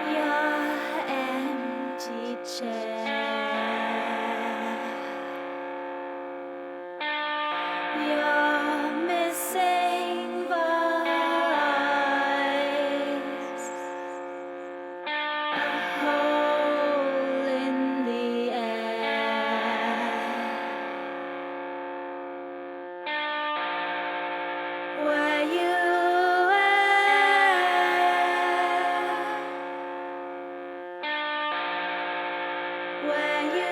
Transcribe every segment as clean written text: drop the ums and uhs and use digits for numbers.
Your empty chair, your missing voice, a hole in the air. Were you where you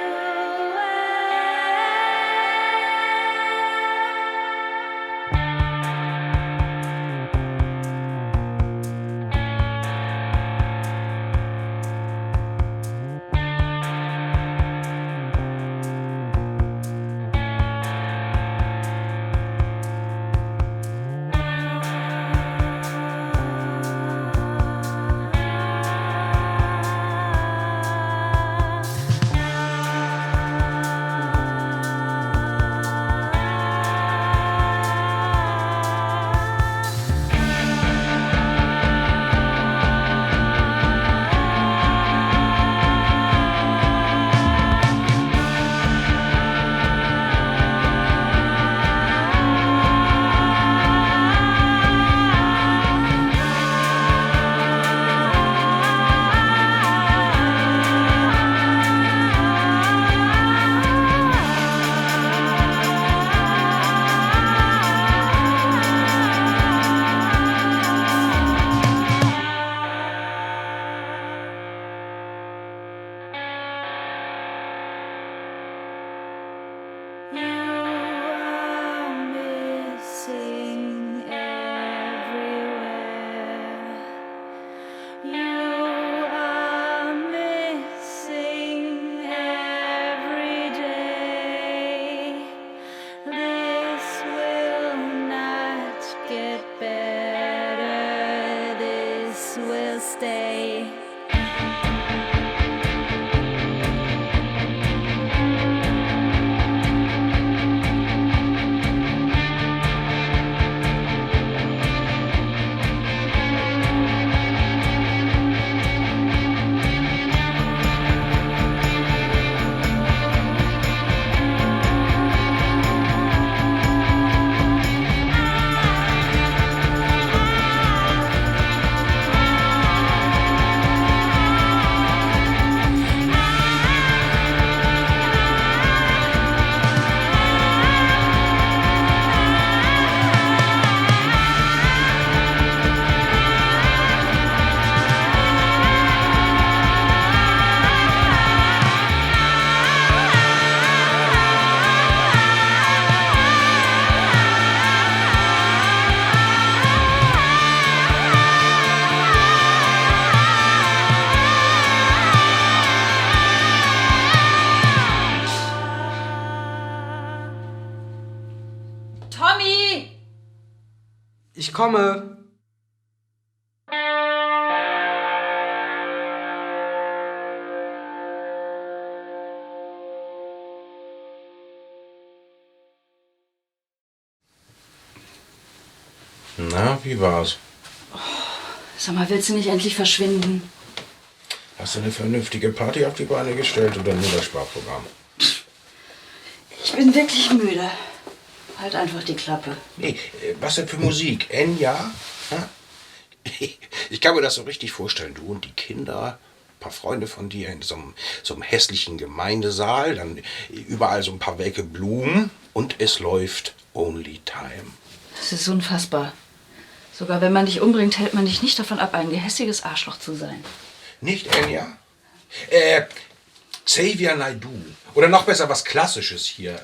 are missing everywhere. You are missing every day. This will not get better. This will stay. Tommy! Ich komme. Na, wie war's? Sag mal, willst du nicht endlich verschwinden? Hast du eine vernünftige Party auf die Beine gestellt oder nur das Sparprogramm? Ich bin wirklich müde. Halt einfach die Klappe. Nee, was denn für Musik? Enya? Ha? Ich kann mir das so richtig vorstellen. Du und die Kinder, ein paar Freunde von dir in so einem hässlichen Gemeindesaal, dann überall so ein paar welke Blumen und es läuft Only Time. Das ist unfassbar. Sogar wenn man dich umbringt, hält man dich nicht davon ab, ein gehässiges Arschloch zu sein. Nicht Enya? Xavier Naidoo. Oder noch besser was Klassisches hier,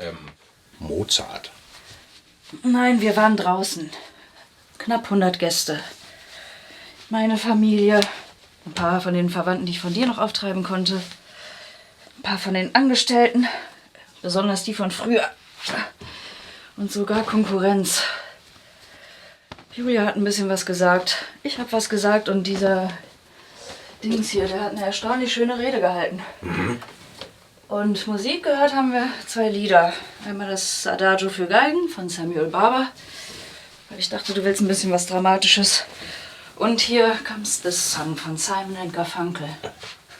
Mozart. Nein, wir waren draußen. Knapp 100 Gäste. Meine Familie, ein paar von den Verwandten, die ich von dir noch auftreiben konnte, ein paar von den Angestellten, besonders die von früher und sogar Konkurrenz. Julia hat ein bisschen was gesagt, ich habe was gesagt und dieser Dings hier, der hat eine erstaunlich schöne Rede gehalten. Mhm. Und Musik gehört haben wir 2 Lieder. Einmal das Adagio für Geigen von Samuel Barber, weil ich dachte, du willst ein bisschen was Dramatisches. Und hier comes the Sun von Simon & Garfunkel.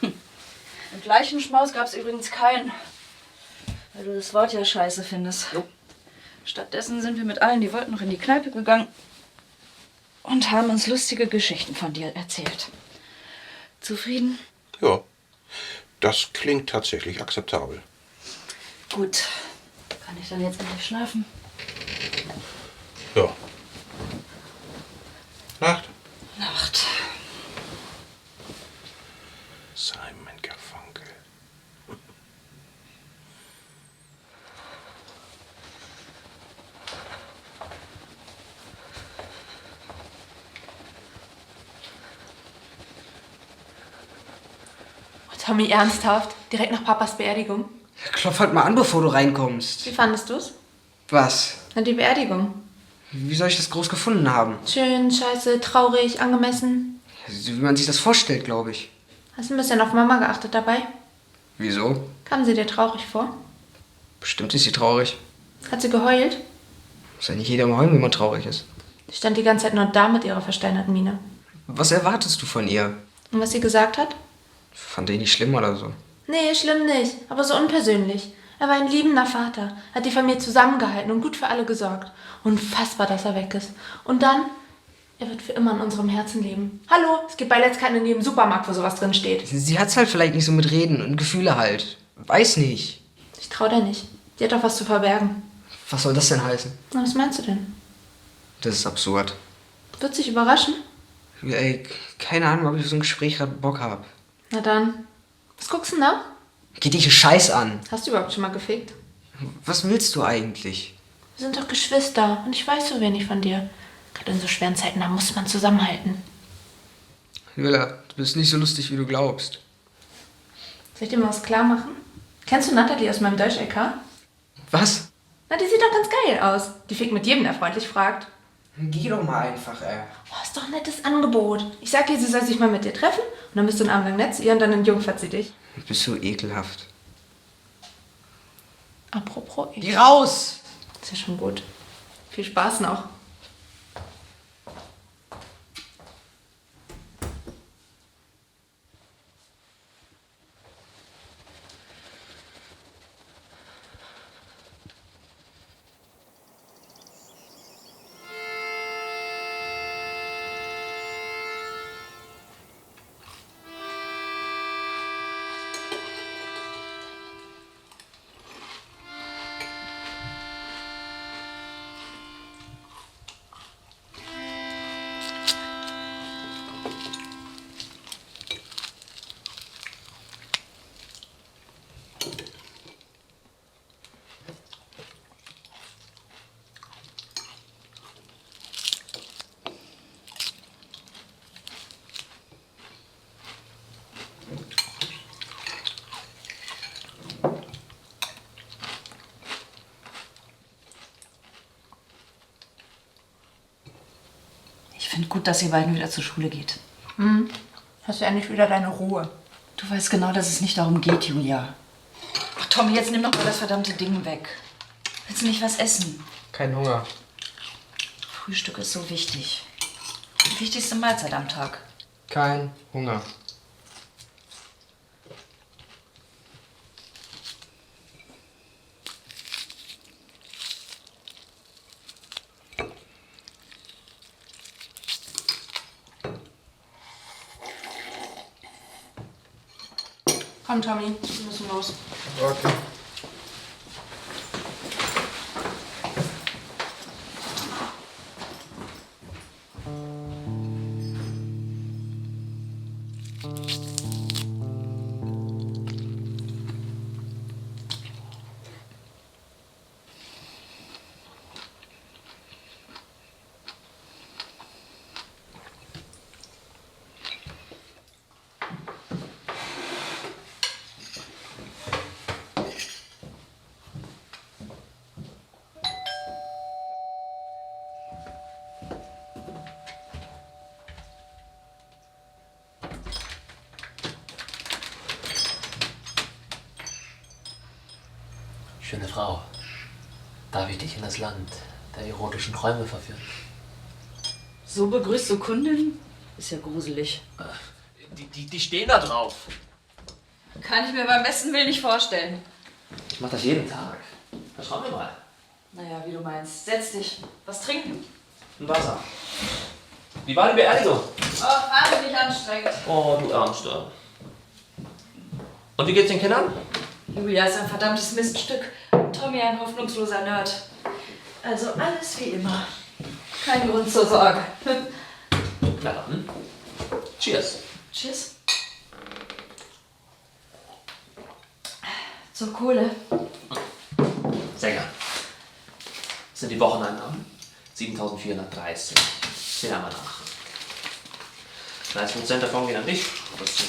Im gleichen Schmaus gab es übrigens keinen, weil du das Wort ja scheiße findest. Stattdessen sind wir mit allen, die wollten, noch in die Kneipe gegangen und haben uns lustige Geschichten von dir erzählt. Zufrieden? Ja, das klingt tatsächlich akzeptabel. Gut. Kann ich dann jetzt endlich schlafen? Ja. Nacht. Nacht. Simon Garfunkel. Tommy, ernsthaft? Direkt nach Papas Beerdigung? Klopf halt mal an, bevor du reinkommst. Wie fandest du's? Was? Na, die Beerdigung. Wie soll ich das groß gefunden haben? Schön, scheiße, traurig, angemessen. Wie man sich das vorstellt, glaube ich. Hast du ein bisschen auf Mama geachtet dabei? Wieso? Kam sie dir traurig vor? Bestimmt ist sie traurig. Hat sie geheult? Muss ja nicht jeder mal heulen, wenn man traurig ist. Sie stand die ganze Zeit nur da mit ihrer versteinerten Miene. Was erwartest du von ihr? Und was sie gesagt hat? Fand ich nicht schlimm oder so. Nee, schlimm nicht, aber so unpersönlich. Er war ein liebender Vater, hat die Familie zusammengehalten und gut für alle gesorgt. Unfassbar, dass er weg ist. Und dann, er wird für immer in unserem Herzen leben. Hallo, es gibt bei Let's keinen in jedem Supermarkt, wo sowas drin steht. Sie hat's halt vielleicht nicht so mit Reden und Gefühle halt. Weiß nicht. Ich trau dir nicht. Die hat doch was zu verbergen. Was soll das denn heißen? Na, was meinst du denn? Das ist absurd. Wird sich überraschen? Ey, keine Ahnung, ob ich auf so ein Gespräch gerade Bock habe. Na dann. Was guckst du denn da? Geht dich einen Scheiß an. Hast du überhaupt schon mal gefickt? Was willst du eigentlich? Wir sind doch Geschwister und ich weiß so wenig von dir. Gerade in so schweren Zeiten, da muss man zusammenhalten. Willa, du bist nicht so lustig, wie du glaubst. Soll ich dir mal was klar machen? Kennst du Natalie aus meinem Deutsch-LK? Was? Na, die sieht doch ganz geil aus. Die fickt mit jedem, der freundlich fragt. Geh doch mal einfach, ey. Oh, ist doch ein nettes Angebot. Ich sag ihr, sie soll sich mal mit dir treffen und dann bist du einen Abend lang nett zu ihr und dann entjungfert sie dich. Du bist so ekelhaft. Apropos, Geh raus! ist ja schon gut. Viel Spaß noch. Ich finde gut, dass ihr beiden wieder zur Schule geht. Hast du endlich wieder deine Ruhe? Du weißt genau, dass es nicht darum geht, Julia. Ach, Tommy, jetzt nimm doch mal das verdammte Ding weg. Willst du nicht was essen? Kein Hunger. Frühstück ist so wichtig. Die wichtigste Mahlzeit am Tag. Kein Hunger. Komm, Tommy, wir müssen los. Okay. Schöne Frau, darf ich dich in das Land der erotischen Träume verführen? So begrüßt du Kundin? Ist ja gruselig. Die stehen da drauf. Kann ich mir beim besten Willen nicht vorstellen. Ich mach das jeden Tag. Verschau mir mal. Naja, wie du meinst. Setz dich. Was trinken? Ein Wasser. Wie war die Beerdigung? Oh, wahnsinnig anstrengend. Oh, du Ärmster. Und wie geht's den Kindern? Julia ist ein verdammtes Miststück. Tommy ein hoffnungsloser Nerd. Also alles wie immer. Kein Grund zur Sorge. Na dann. Cheers. Tschüss. Zur Kohle. Sehr gern. Das sind die Wocheneinnahmen. 7.430. Sehen wir mal nach. 30% davon gehen an dich. Das sind...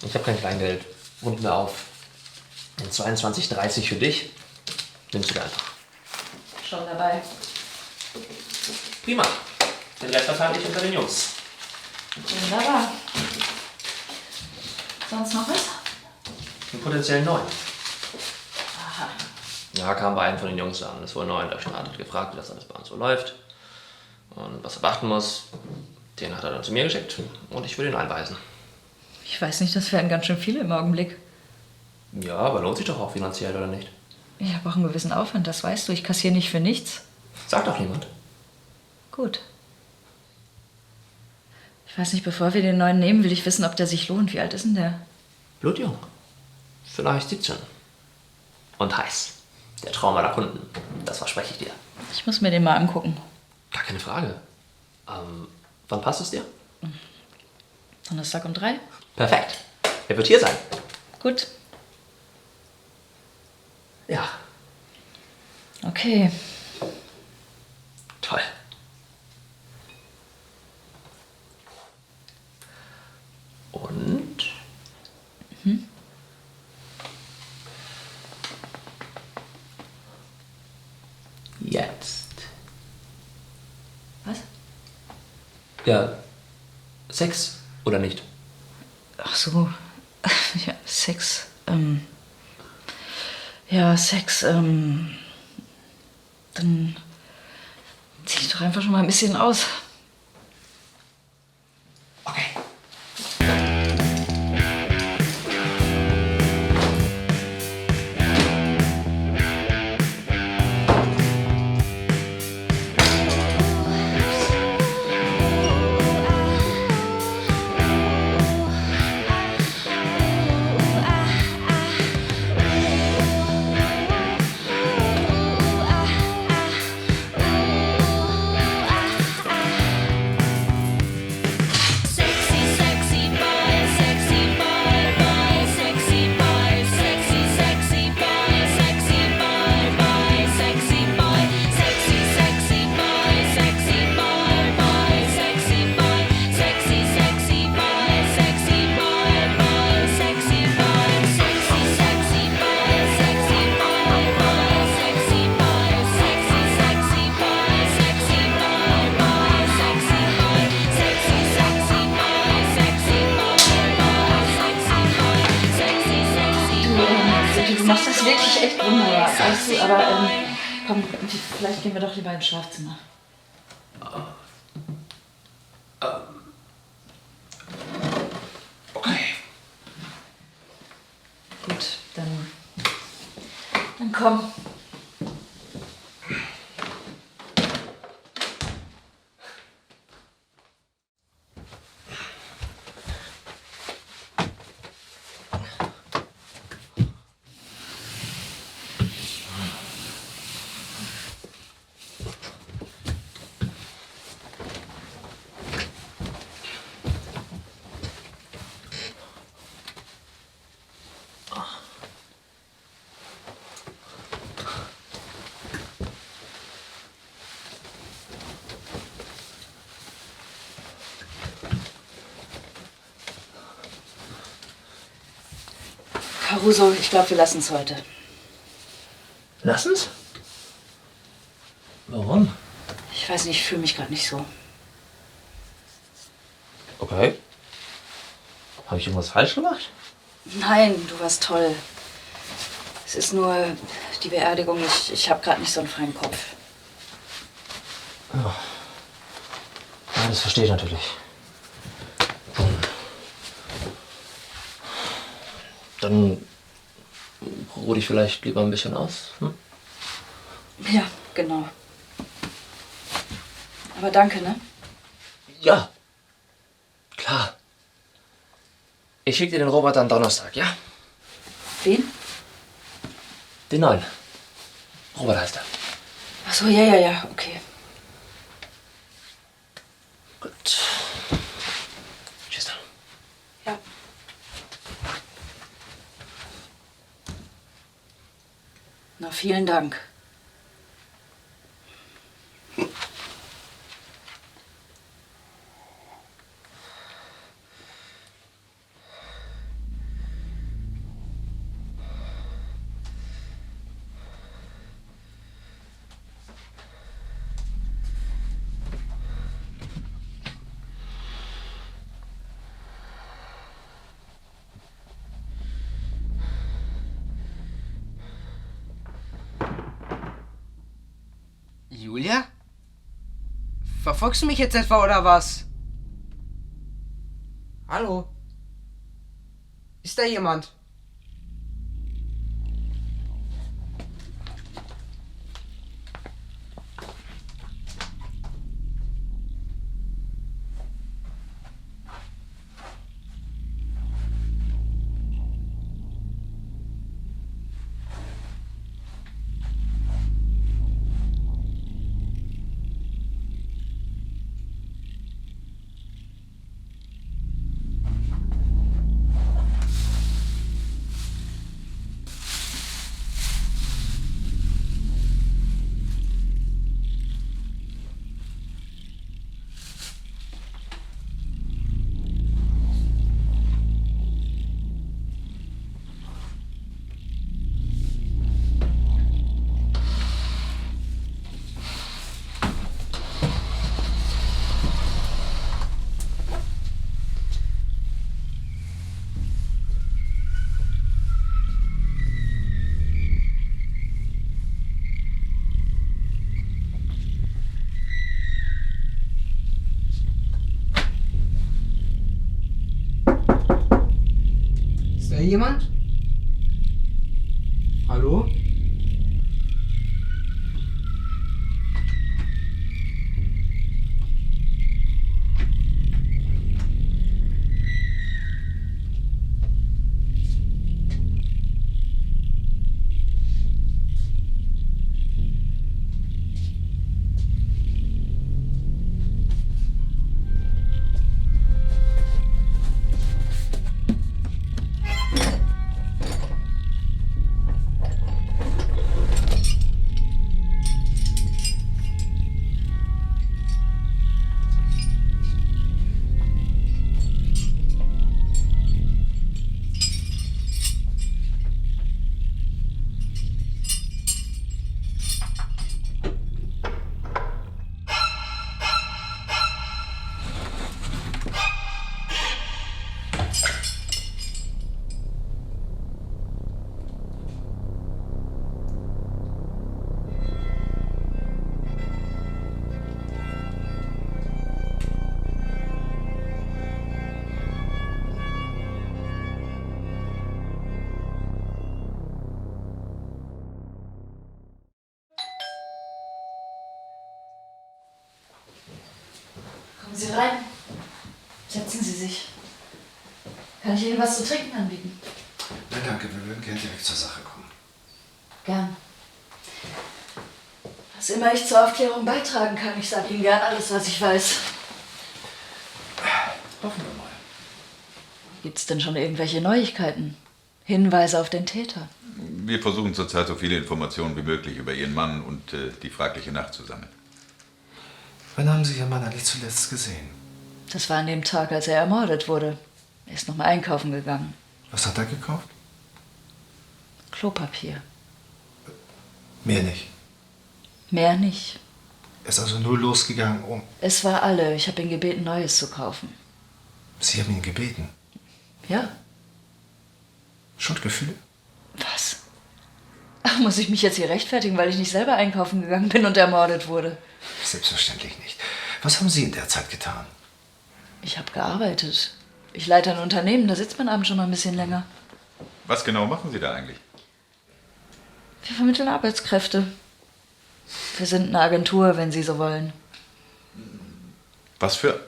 Ich habe kein Kleingeld. Runden wir auf. 22,30 für dich. Nimmst du dir einfach. Schon dabei. Prima. Den Rest verteile ich unter den Jungs. Wunderbar. Sonst noch was? Einen potenziellen neuen. Ja, kam bei einem von den Jungs an. Ist wohl neu in der Stadt. Hat gefragt, wie das alles bei uns so läuft. Und was er beachten muss. Den hat er dann zu mir geschickt. Und ich will ihn einweisen. Ich weiß nicht, das wären ganz schön viele im Augenblick. Ja, aber lohnt sich doch auch finanziell, oder nicht? Ich habe auch einen gewissen Aufwand, das weißt du. Ich kassiere nicht für nichts. Sagt doch niemand. Gut. Ich weiß nicht, bevor wir den neuen nehmen, will ich wissen, ob der sich lohnt. Wie alt ist denn der? Blutjung. Vielleicht 17. Und heiß. Der Traum aller Kunden. Das verspreche ich dir. Ich muss mir den mal angucken. Gar keine Frage. Wann passt es dir? Donnerstag um 3? Perfekt. Er wird hier sein. Gut. Ja. Okay. Toll. Und? Jetzt. Was? Ja. Sex oder nicht? Ach so. Ja, Sex. Ja, Sex. Dann zieh ich doch einfach schon mal ein bisschen aus. Okay. Du machst das wirklich echt wunderbar, weißt du, aber komm, vielleicht gehen wir doch lieber ins Schlafzimmer. Okay. Gut, dann komm. Caruso, ich glaube, wir lassen es heute. Lassen's? Warum? Ich weiß nicht, ich fühle mich gerade nicht so. Okay. Habe ich irgendwas falsch gemacht? Nein, du warst toll. Es ist nur die Beerdigung. Ich habe gerade nicht so einen freien Kopf. Ja, das verstehe ich natürlich. Dann ruh dich vielleicht lieber ein bisschen aus. Hm? Ja, genau. Aber danke, ne? Ja, klar. Ich schicke dir den Roboter am Donnerstag, ja? Wen? Den neuen. Robert heißt er. Ach so, ja, okay. Gut. Tschüss dann. Ja. Na, vielen Dank. Julia? Verfolgst du mich jetzt etwa oder was? Hallo? Ist da jemand? Ist da jemand? Hallo? Kommen Sie rein. Setzen Sie sich. Kann ich Ihnen was zu trinken anbieten? Nein, danke, wir würden gerne direkt zur Sache kommen. Gern. Was immer ich zur Aufklärung beitragen kann, ich sage Ihnen gern alles, was ich weiß. Hoffen wir mal. Gibt's denn schon irgendwelche Neuigkeiten? Hinweise auf den Täter? Wir versuchen zurzeit so viele Informationen wie möglich über Ihren Mann und die fragliche Nacht zu sammeln. Wann haben Sie Ihren Mann eigentlich zuletzt gesehen? Das war an dem Tag, als er ermordet wurde. Er ist noch mal einkaufen gegangen. Was hat er gekauft? Klopapier. Mehr nicht. Mehr nicht. Er ist also nur losgegangen, um... Es war alle. Ich habe ihn gebeten, Neues zu kaufen. Sie haben ihn gebeten. Ja. Schuldgefühle? Was? Ach, muss ich mich jetzt hier rechtfertigen, weil ich nicht selber einkaufen gegangen bin und ermordet wurde? Selbstverständlich nicht. Was haben Sie in der Zeit getan? Ich habe gearbeitet. Ich leite ein Unternehmen, da sitzt man abends schon mal ein bisschen länger. Was genau machen Sie da eigentlich? Wir vermitteln Arbeitskräfte. Wir sind eine Agentur, wenn Sie so wollen. Was für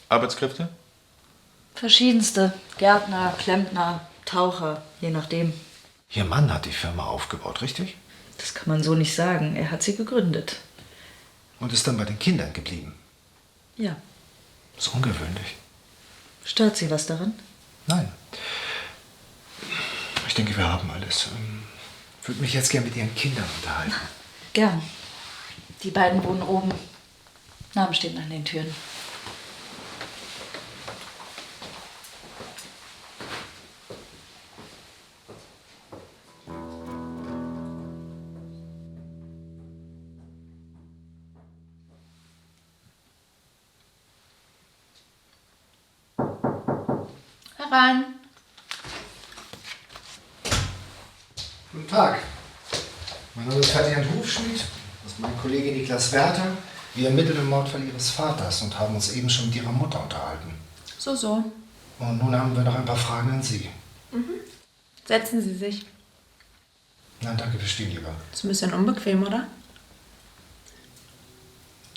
Arbeitskräfte? Verschiedenste. Gärtner, Klempner, Taucher, je nachdem. Ihr Mann hat die Firma aufgebaut, richtig? Das kann man so nicht sagen. Er hat sie gegründet. Und ist dann bei den Kindern geblieben. Ja. So ungewöhnlich. Stört Sie was daran? Nein. Ich denke, wir haben alles. Ich würde mich jetzt gern mit Ihren Kindern unterhalten. Gern. Die beiden wohnen oben. Namen stehen an den Türen. Herein. Guten Tag. Mein Name ist Ferdinand Hufschmied. Das ist mein Kollege Niklas Werther. Wir ermitteln den Mordfall Ihres Vaters und haben uns eben schon mit Ihrer Mutter unterhalten. So. Und nun haben wir noch ein paar Fragen an Sie. Setzen Sie sich. Nein, danke, wir stehen lieber. Ist ein bisschen unbequem, oder?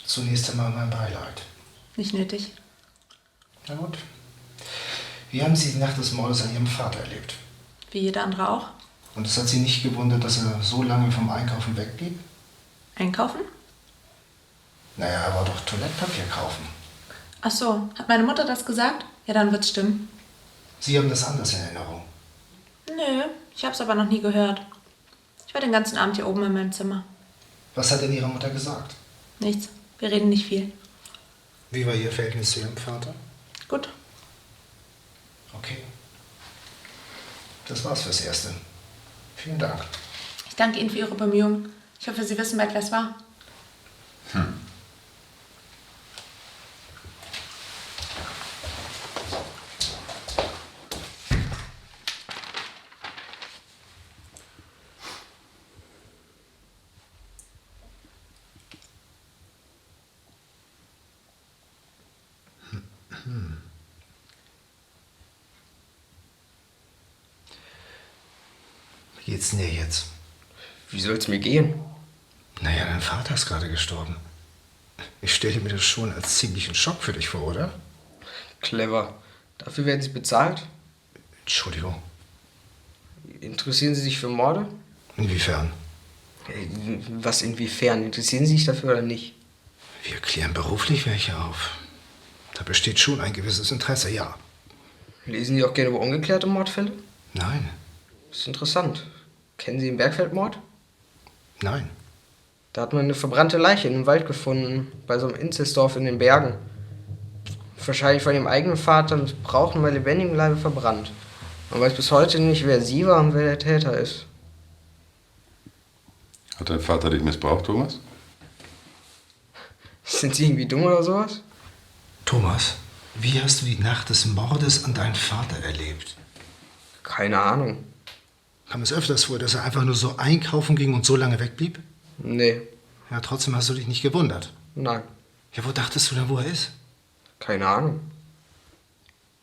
Zunächst einmal mein Beileid. Nicht nötig. Na gut. Wie haben Sie die Nacht des Mordes an Ihrem Vater erlebt? Wie jeder andere auch. Und es hat Sie nicht gewundert, dass er so lange vom Einkaufen wegblieb? Einkaufen? Naja, er war doch Toilettenpapier kaufen. Ach so, hat meine Mutter das gesagt? Ja, dann wird's stimmen. Sie haben das anders in Erinnerung. Nö, ich hab's aber noch nie gehört. Ich war den ganzen Abend hier oben in meinem Zimmer. Was hat denn Ihre Mutter gesagt? Nichts. Wir reden nicht viel. Wie war Ihr Verhältnis zu Ihrem Vater? Gut. Okay. Das war's fürs Erste. Vielen Dank. Ich danke Ihnen für Ihre Bemühungen. Ich hoffe, Sie wissen bald, wer es war. Wie geht's denn dir jetzt? Wie soll's mir gehen? Naja, dein Vater ist gerade gestorben. Ich stelle mir das schon als ziemlichen Schock für dich vor, oder? Clever. Dafür werden Sie bezahlt? Entschuldigung. Interessieren Sie sich für Morde? Inwiefern? Was inwiefern? Interessieren Sie sich dafür oder nicht? Wir klären beruflich welche auf. Da besteht schon ein gewisses Interesse, ja. Lesen Sie auch gerne über ungeklärte Mordfälle? Nein. Das ist interessant. Kennen Sie den Bergfeldmord? Nein. Da hat man eine verbrannte Leiche in einem Wald gefunden, bei so einem Inzestdorf in den Bergen. Wahrscheinlich von ihrem eigenen Vater missbraucht und bei lebendigem Leibe verbrannt. Man weiß bis heute nicht, wer sie war und wer der Täter ist. Hat dein Vater dich missbraucht, Thomas? Sind Sie irgendwie dumm oder sowas? Thomas, wie hast du die Nacht des Mordes an deinen Vater erlebt? Keine Ahnung. Kam es öfters vor, dass er einfach nur so einkaufen ging und so lange wegblieb? Nee, Ja, trotzdem hast du dich nicht gewundert. nein, Ja, wo dachtest du denn, wo er ist? keine Ahnung.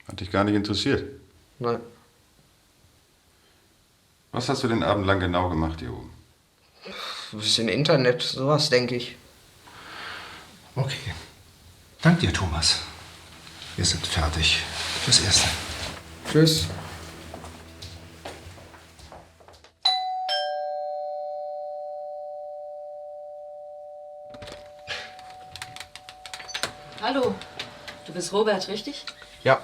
Hat dich gar nicht interessiert. Nein, Was hast du den Abend lang genau gemacht hier oben? ein bisschen Internet, sowas denke ich. Okay. Dank dir, Thomas. Wir sind fertig. Fürs Erste. Tschüss. Hallo, du bist Robert, richtig? Ja.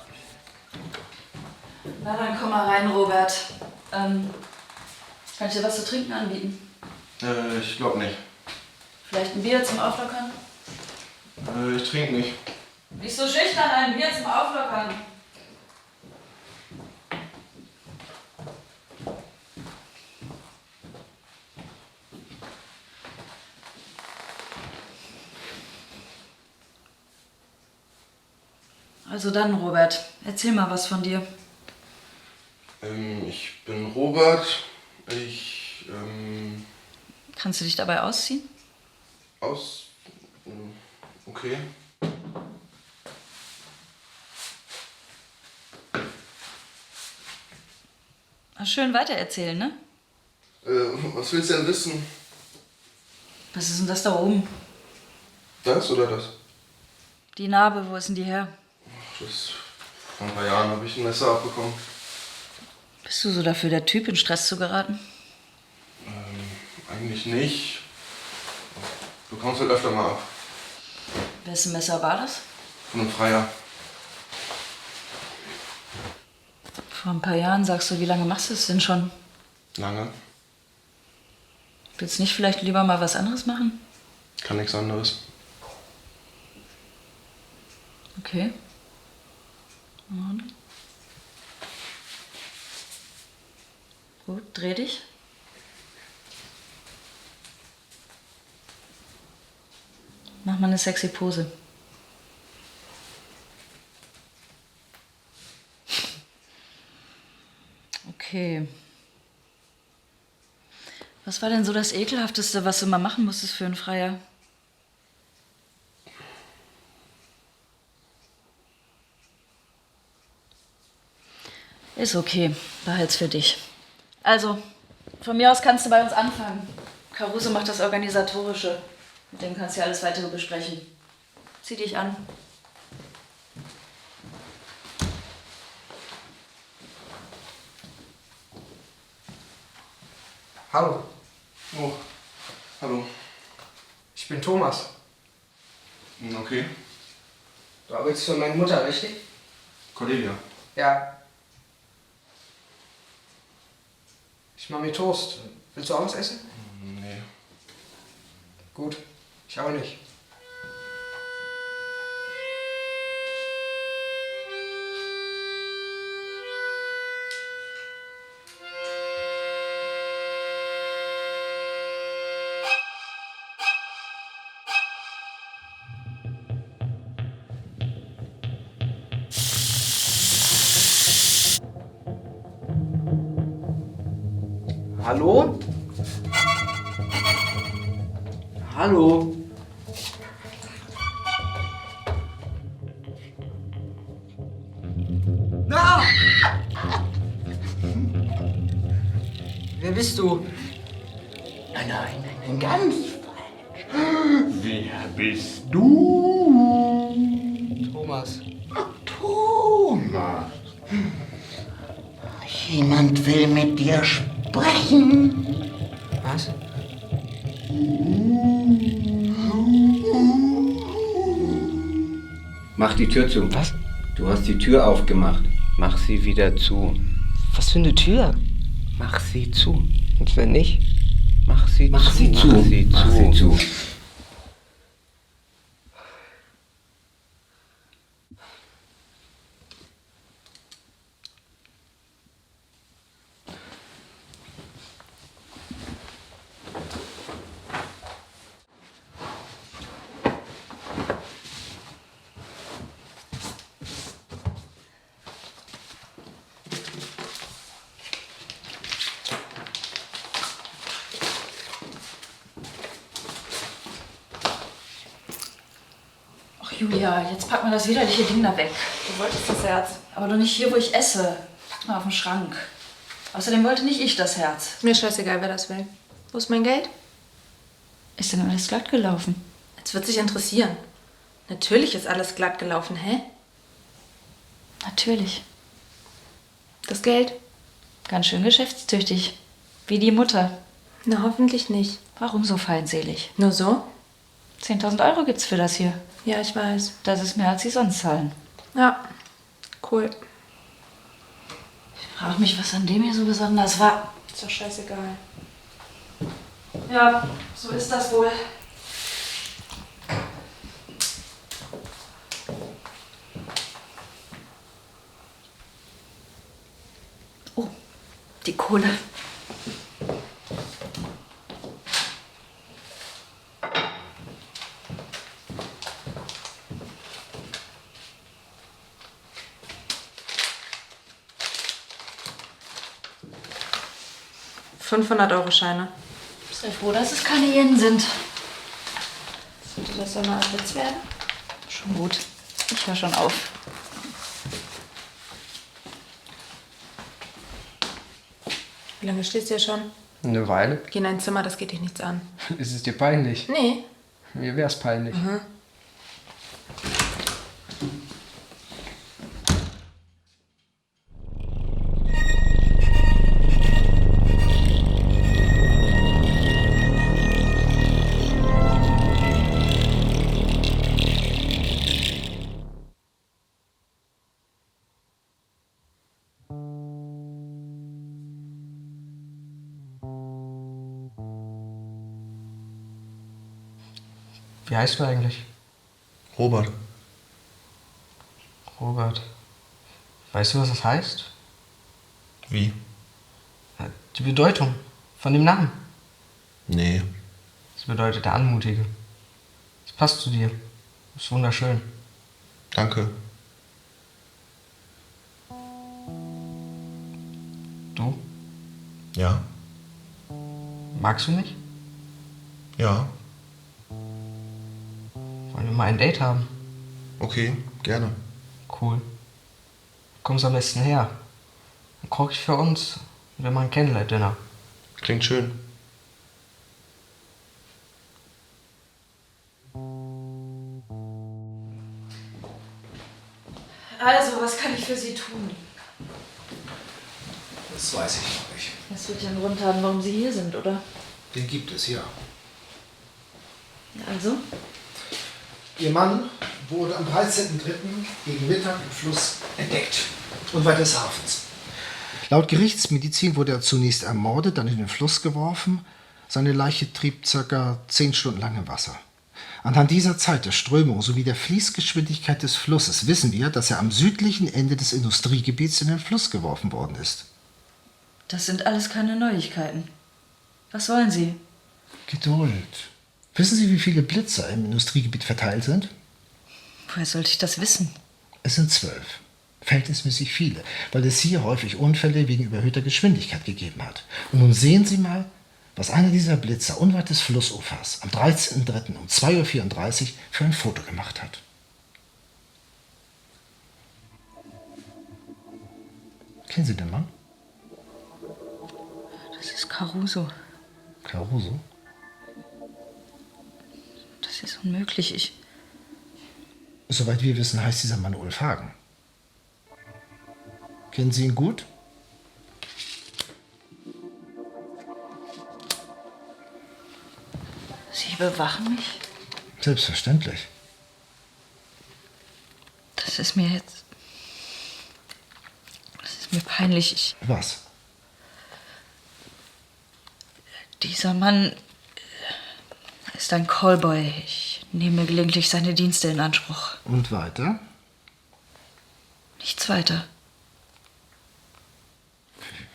Na dann komm mal rein, Robert. Kann ich dir was zu trinken anbieten? Ich glaube nicht. Vielleicht ein Bier zum Auflockern? Ich trinke nicht. Nicht so schüchtern, ein Bier zum Auflockern. Also dann, Robert, erzähl mal was von dir. Ich bin Robert. Ich Kannst du dich dabei ausziehen? Okay. Schön weitererzählen, ne? Was willst du denn wissen? Was ist denn das da oben? Das oder das? Die Narbe, wo ist denn die her? Vor ein paar Jahren habe ich ein Messer abbekommen. Bist du so dafür der Typ, in Stress zu geraten? Eigentlich nicht. Du kommst halt öfter mal ab. Wessen Messer war das? Von einem Freier. Vor ein paar Jahren, sagst du. Wie lange machst du es denn schon? Lange. Willst du nicht vielleicht lieber mal was anderes machen? Kann nichts anderes. Okay. Und? Gut, dreh dich. Mach mal eine sexy Pose. Okay. Was war denn so das Ekelhafteste, was du mal machen musstest für einen Freier? Ist okay, behalt's für dich. Also, von mir aus kannst du bei uns anfangen. Caruso macht das Organisatorische. Mit dem kannst du ja alles Weitere besprechen. Zieh dich an. Hallo, Oh, hallo. ich bin Thomas. Okay. Du arbeitest für meine Mutter, richtig? Cordelia. Ja. Ich mache mir Toast. Willst du auch was essen? Nee. Gut, ich auch nicht. Hallo? Hallo? Na! Wer bist du? Nein, ganz falsch. Wer bist du? Thomas. Thomas. Jemand will mit dir sprechen. Was? Mach die Tür zu. Was? Du hast die Tür aufgemacht. Mach sie wieder zu. Was für eine Tür? Mach sie zu. Und wenn nicht? Mach sie zu. Mach sie zu. Ach Julia, jetzt pack mal das widerliche Ding da weg. Du wolltest das Herz. Aber doch nicht hier, wo ich esse. Pack mal auf den Schrank. Außerdem wollte nicht ich das Herz. Mir scheißegal, wer das will. Wo ist mein Geld? Ist denn alles glatt gelaufen? Jetzt wird sich interessieren. Natürlich ist alles glatt gelaufen, hä? Natürlich. Das Geld? Ganz schön geschäftstüchtig. Wie die Mutter. Na, hoffentlich nicht. Warum so feindselig? Nur so? 10.000 Euro gibt's für das hier. Ja, ich weiß. Das ist mehr, als sie sonst zahlen. Ja, cool. Ich frage mich, was an dem hier so besonders war. Ist doch scheißegal. Ja, so ist das wohl. Oh, die Kohle. €500-Scheine. Sei froh, dass es keine Yen sind. Sollte das so mal ein Witz werden? Schon gut. Ich höre schon auf. Wie lange stehst du hier schon? Eine Weile. Geh in dein Zimmer, das geht dich nichts an. Ist es dir peinlich? Nee. Mir wär's peinlich. Wie heißt du eigentlich? Robert. Robert. Weißt du, was das heißt? Wie? Die Bedeutung von dem Namen. Nee. Das bedeutet der Anmutige. Das passt zu dir. Das ist wunderschön. Danke. Du? Ja. Magst du mich? Ja. Wollen wir mal ein Date haben? Okay, gerne. Cool. Kommst am besten her. Dann koche ich für uns und wir machen Candlelight-Dinner. Klingt schön. Also, was kann ich für Sie tun? Das weiß ich noch nicht. Das wird ja einen Grund haben, warum Sie hier sind, oder? Den gibt es, ja. Also? Ihr Mann wurde am 13.03. gegen Mittag im Fluss entdeckt. Unweit des Hafens. Laut Gerichtsmedizin wurde er zunächst ermordet, dann in den Fluss geworfen. Seine Leiche trieb ca. 10 Stunden lang im Wasser. Anhand dieser Zeit der Strömung sowie der Fließgeschwindigkeit des Flusses wissen wir, dass er am südlichen Ende des Industriegebiets in den Fluss geworfen worden ist. Das sind alles keine Neuigkeiten. Was wollen Sie? Geduld. Wissen Sie, wie viele Blitzer im Industriegebiet verteilt sind? Woher sollte ich das wissen? Es sind 12. Verhältnismäßig viele, weil es hier häufig Unfälle wegen überhöhter Geschwindigkeit gegeben hat. Und nun sehen Sie mal, was einer dieser Blitzer unweit des Flussufers am 13.03. um 2:34 Uhr für ein Foto gemacht hat. Kennen Sie den Mann? Das ist Caruso. Caruso? Das ist unmöglich. Soweit wir wissen, heißt dieser Mann Ulf Hagen. Kennen Sie ihn gut? Sie bewachen mich? Selbstverständlich. Das ist mir jetzt... Das ist mir peinlich. Was? Dieser Mann ist ein Callboy. Ich nehme gelegentlich seine Dienste in Anspruch. Und weiter? Nichts weiter.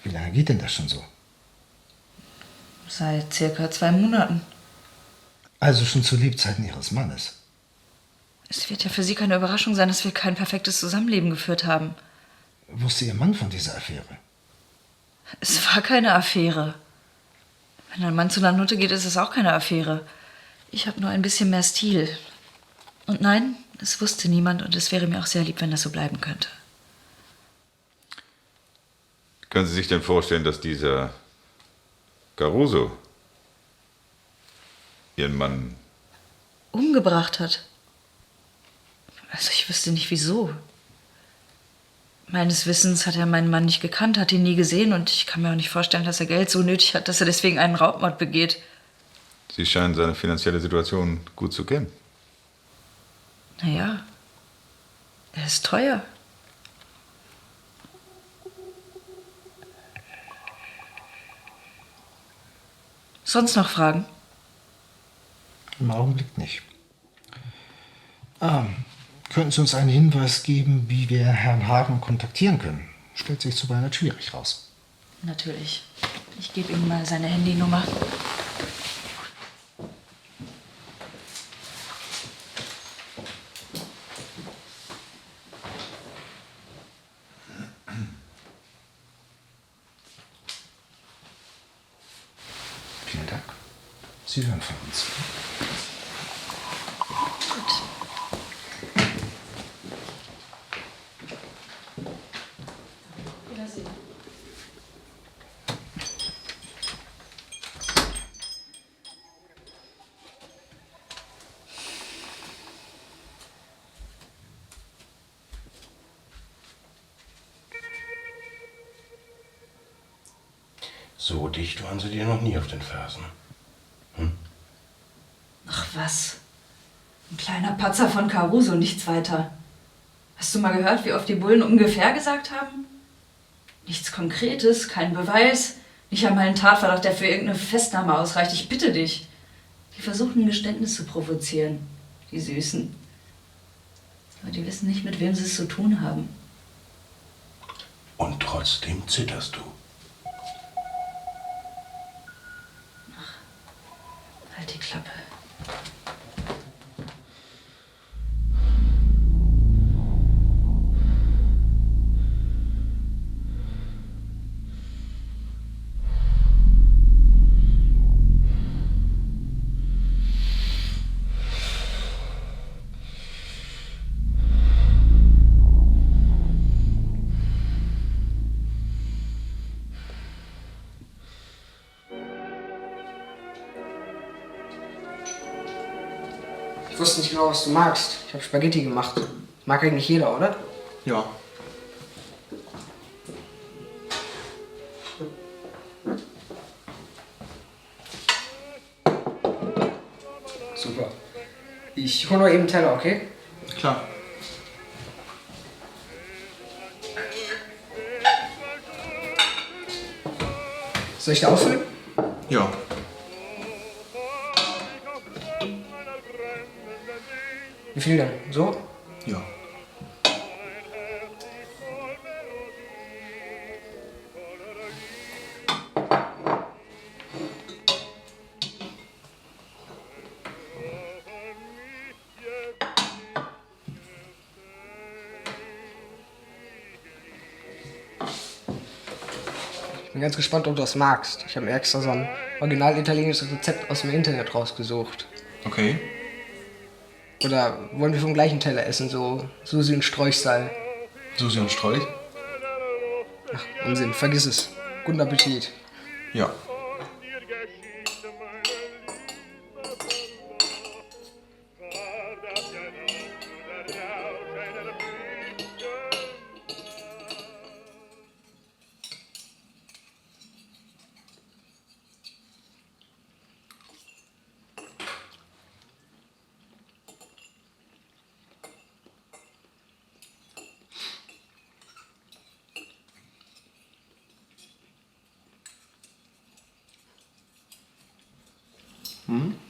Wie lange geht denn das schon so? Seit circa 2 Monaten. Also schon zu Lebzeiten Ihres Mannes. Es wird ja für Sie keine Überraschung sein, dass wir kein perfektes Zusammenleben geführt haben. Wusste Ihr Mann von dieser Affäre? Es war keine Affäre. Wenn ein Mann zu einer Nutte geht, ist es auch keine Affäre. Ich habe nur ein bisschen mehr Stil. Und nein, es wusste niemand und es wäre mir auch sehr lieb, wenn das so bleiben könnte. Können Sie sich denn vorstellen, dass dieser Caruso Ihren Mann Umgebracht hat? Also ich wüsste nicht, wieso. Meines Wissens hat er meinen Mann nicht gekannt, hat ihn nie gesehen und ich kann mir auch nicht vorstellen, dass er Geld so nötig hat, dass er deswegen einen Raubmord begeht. Sie scheinen seine finanzielle Situation gut zu kennen. Naja, er ist teuer. Sonst noch Fragen? Im Augenblick nicht. Könnten Sie uns einen Hinweis geben, wie wir Herrn Hagen kontaktieren können? Stellt sich zuweilen als schwierig raus. Natürlich. Ich gebe Ihnen mal seine Handynummer. Vielen Dank. Sie hören von uns. Gut. Wiedersehen. So dicht waren sie dir noch nie auf den Fersen. Ach was. Ein kleiner Patzer von Caruso, nichts weiter. Hast du mal gehört, wie oft die Bullen ungefähr gesagt haben? Nichts Konkretes, kein Beweis, nicht einmal ein Tatverdacht, der für irgendeine Festnahme ausreicht. Ich bitte dich. Die versuchen, ein Geständnis zu provozieren. Die Süßen. Aber die wissen nicht, mit wem sie es zu tun haben. Und trotzdem zitterst du. Halt die Klappe. Ich wusste nicht genau, was du magst. Ich habe Spaghetti gemacht. Mag eigentlich jeder, oder? Ja. Super. Ich hole noch eben einen Teller, okay? Klar. Soll ich da auffüllen? Ja. Wie viel denn? So? Ja. Ich bin ganz gespannt, ob du das magst. Ich habe mir extra so ein original italienisches Rezept aus dem Internet rausgesucht. Okay. Oder wollen wir vom gleichen Teller essen, so Susi und Sträuchstyle? Susi und Strolch? Ach, Unsinn, vergiss es. Guten Appetit. Ja.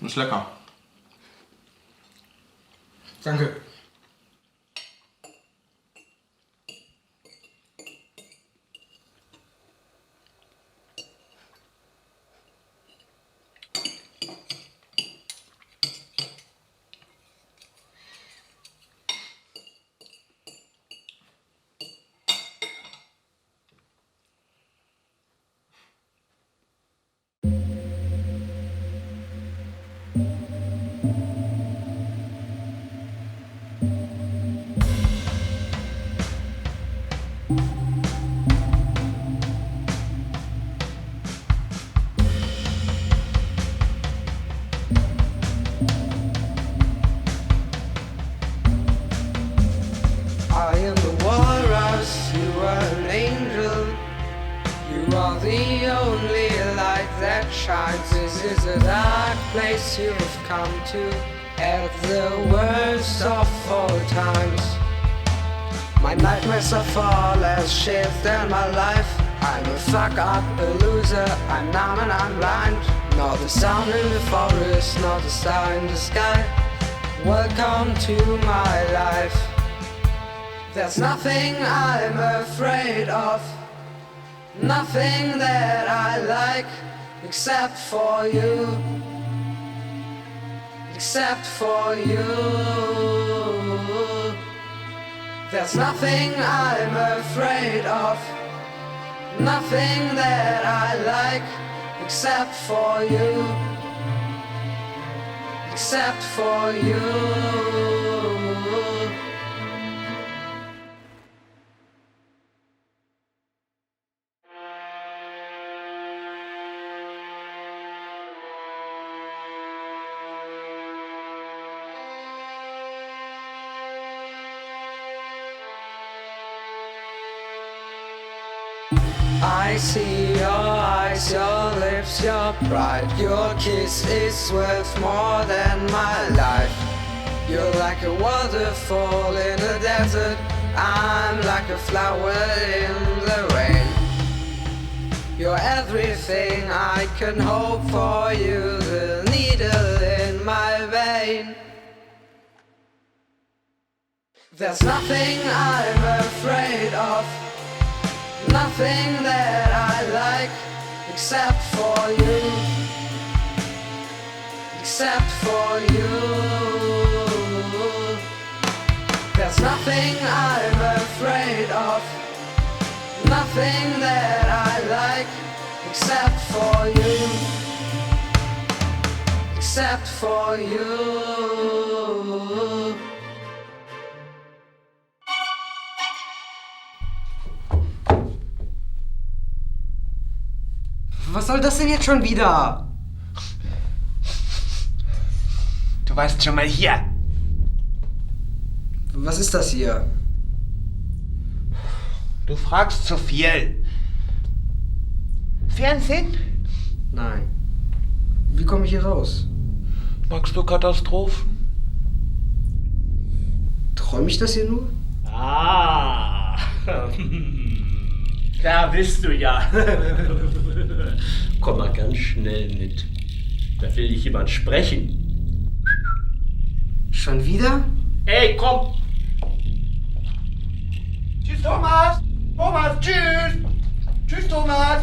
Ist lecker. Danke. I am the walrus, you are an angel. You are the only light that shines. This is a dark place you have come to at the worst of all times. My nightmares are far less shit than my life. I'm a fuck up, a loser, I'm numb and I'm blind. Not the sound in the forest, not the star in the sky. Welcome to my life. There's nothing I'm afraid of, nothing that I like, except for you, except for you. There's nothing I'm afraid of, nothing that I like, except for you, except for you. I see your eyes, your lips, your pride. Your kiss is worth more than my life. You're like a waterfall in a desert. I'm like a flower in the rain. You're everything I can hope for. You, the needle in my vein. There's nothing I'm afraid of, nothing that I like, except for you, except for you. There's nothing I'm afraid of, nothing that I like, except for you, except for you. Was soll das denn jetzt schon wieder? Du warst schon mal hier. Was ist das hier? Du fragst zu viel. Fernsehen? Nein. Wie komme ich hier raus? Magst du Katastrophen? Träume ich das hier nur? Ah, da bist du ja. Komm mal ganz schnell mit. Da will dich jemand sprechen. Schon wieder? Ey, komm! Tschüss, Thomas! Thomas, tschüss! Tschüss, Thomas!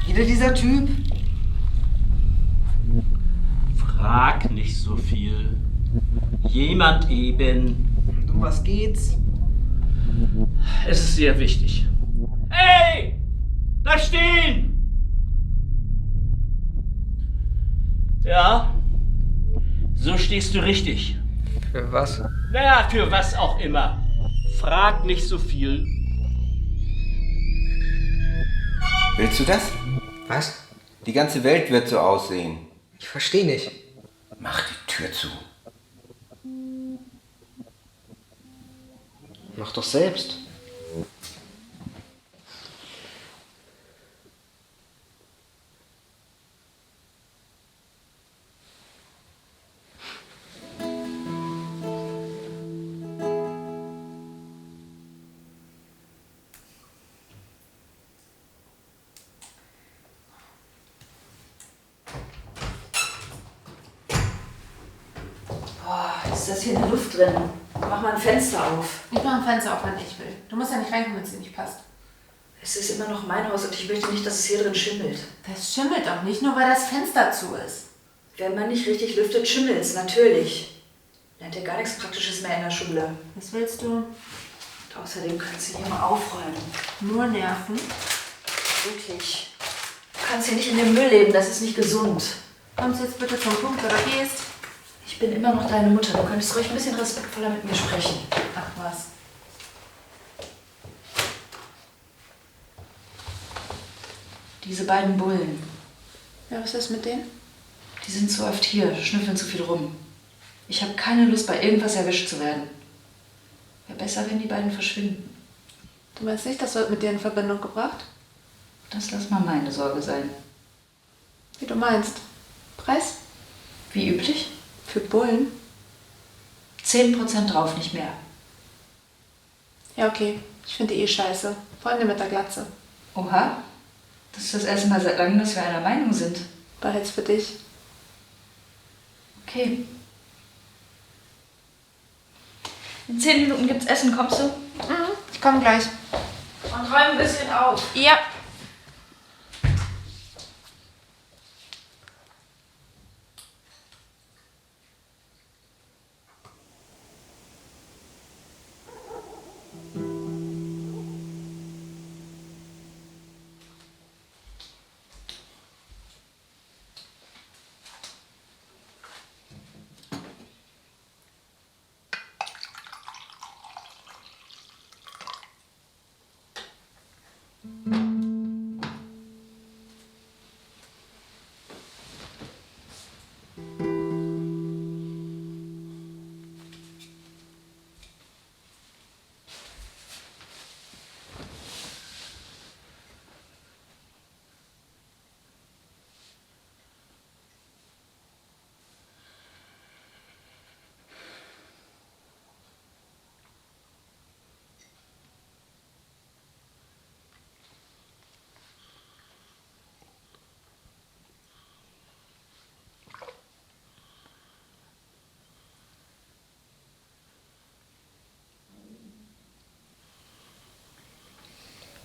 Wieder dieser Typ? Frag nicht so viel. Jemand eben. Um was geht's? Es ist sehr wichtig. Hey! Da stehen! Ja? So stehst du richtig. Für was? Naja, für was auch immer. Frag nicht so viel. Willst du das? Was? Die ganze Welt wird so aussehen. Ich verstehe nicht. Mach die Tür zu. Mach doch selbst. Ist das hier in der Luft drin? Mach mal ein Fenster auf. Ich mache ein Fenster auf, wann ich will. Du musst ja nicht reinkommen, wenn es dir nicht passt. Es ist immer noch mein Haus und ich möchte nicht, dass es hier drin schimmelt. Das schimmelt doch nicht, nur weil das Fenster zu ist. Wenn man nicht richtig lüftet, schimmelt's, natürlich. Lernt ihr gar nichts Praktisches mehr in der Schule. Was willst du? Und außerdem kannst du hier mal aufräumen. Nur nerven? Wirklich. Du kannst hier nicht in dem Müll leben, das ist nicht gesund. Kommst du jetzt bitte zum Punkt oder gehst? Ich bin immer noch deine Mutter. Du könntest ruhig ein bisschen respektvoller mit mir sprechen. Ach was. Diese beiden Bullen. Ja, was ist mit denen? Die sind zu oft hier, schnüffeln zu viel rum. Ich habe keine Lust, bei irgendwas erwischt zu werden. Wäre besser, wenn die beiden verschwinden. Du meinst nicht, das wird mit dir in Verbindung gebracht? Das lass mal meine Sorge sein. Wie du meinst. Preis? Wie üblich? Für Bullen? 10% drauf, nicht mehr. Ja, okay. Ich finde die eh scheiße. Vor allem mit der Glatze. Oha. Das ist das erste Mal seit langem, dass wir einer Meinung sind. Behalt's für dich. Okay. In 10 Minuten gibt's Essen. Kommst du? Mhm, ich komme gleich. Und räum ein bisschen auf. Ja.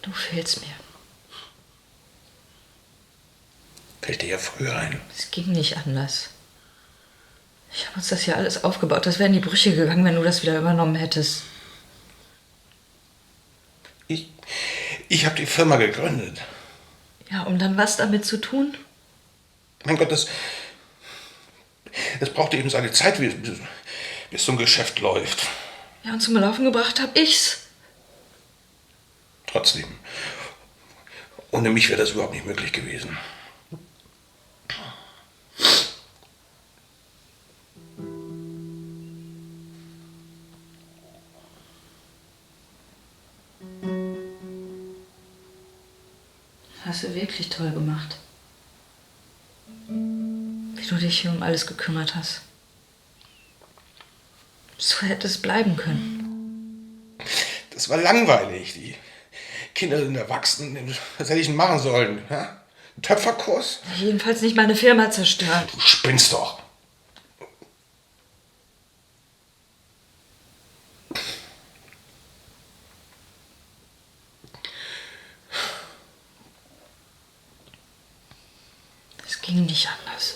Du fehlst mir. Fällt dir ja früher ein. Es ging nicht anders. Ich habe uns das ja alles aufgebaut. Das wäre in die Brüche gegangen, wenn du das wieder übernommen hättest. Ich habe die Firma gegründet. Ja, um dann was damit zu tun? Mein Gott, das braucht eben seine Zeit, bis so ein Geschäft läuft. Ja, und zum Laufen gebracht hab ich's. Trotzdem. Ohne mich wäre das überhaupt nicht möglich gewesen. Hast du wirklich toll gemacht. Wie du dich hier um alles gekümmert hast. So hätte es bleiben können. Das war langweilig. Die Kinder sind erwachsen. Was hätte ich denn machen sollen? Ja? Ein Töpferkurs? Jedenfalls nicht meine Firma zerstören. Du spinnst doch. Es ging nicht anders.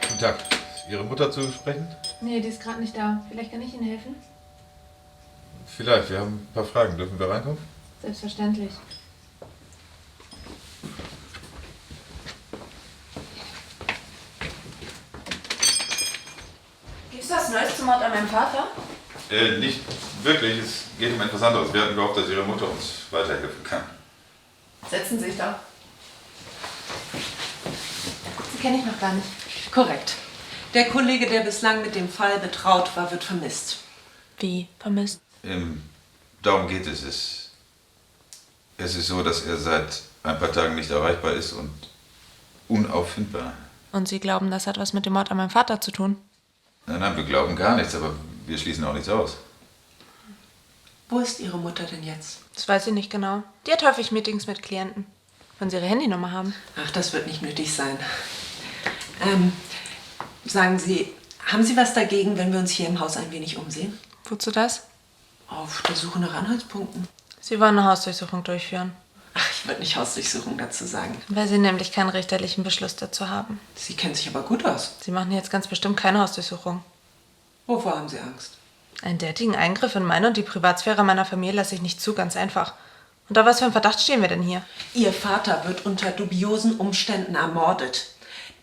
Guten Tag. Ist Ihre Mutter zu sprechen? Nee, die ist gerade nicht da. Vielleicht kann ich Ihnen helfen? Vielleicht. Wir haben ein paar Fragen. Dürfen wir reinkommen? Selbstverständlich. Gibt's was Neues zum Mord an meinem Vater? Nicht wirklich. Es geht um etwas anderes. Wir hatten gehofft, dass Ihre Mutter uns weiterhelfen kann. Setzen Sie sich doch. Sie kenne ich noch gar nicht. Korrekt. Der Kollege, der bislang mit dem Fall betraut war, wird vermisst. Wie? Vermisst? Darum geht es. Es ist so, dass er seit ein paar Tagen nicht erreichbar ist und unauffindbar. Und Sie glauben, das hat was mit dem Mord an meinem Vater zu tun? Nein, wir glauben gar nichts, aber wir schließen auch nichts aus. Wo ist Ihre Mutter denn jetzt? Das weiß ich nicht genau. Die hat häufig Meetings mit Klienten. Wollen Sie Ihre Handynummer haben? Ach, das wird nicht nötig sein. Sagen Sie, haben Sie was dagegen, wenn wir uns hier im Haus ein wenig umsehen? Wozu das? Auf der Suche nach Anhaltspunkten. Sie wollen eine Hausdurchsuchung durchführen. Ach, ich würde nicht Hausdurchsuchung dazu sagen. Weil Sie nämlich keinen richterlichen Beschluss dazu haben. Sie kennen sich aber gut aus. Sie machen jetzt ganz bestimmt keine Hausdurchsuchung. Wovor haben Sie Angst? Einen derartigen Eingriff in meine und die Privatsphäre meiner Familie lasse ich nicht zu, ganz einfach. Unter was für einem Verdacht stehen wir denn hier? Ihr Vater wird unter dubiosen Umständen ermordet.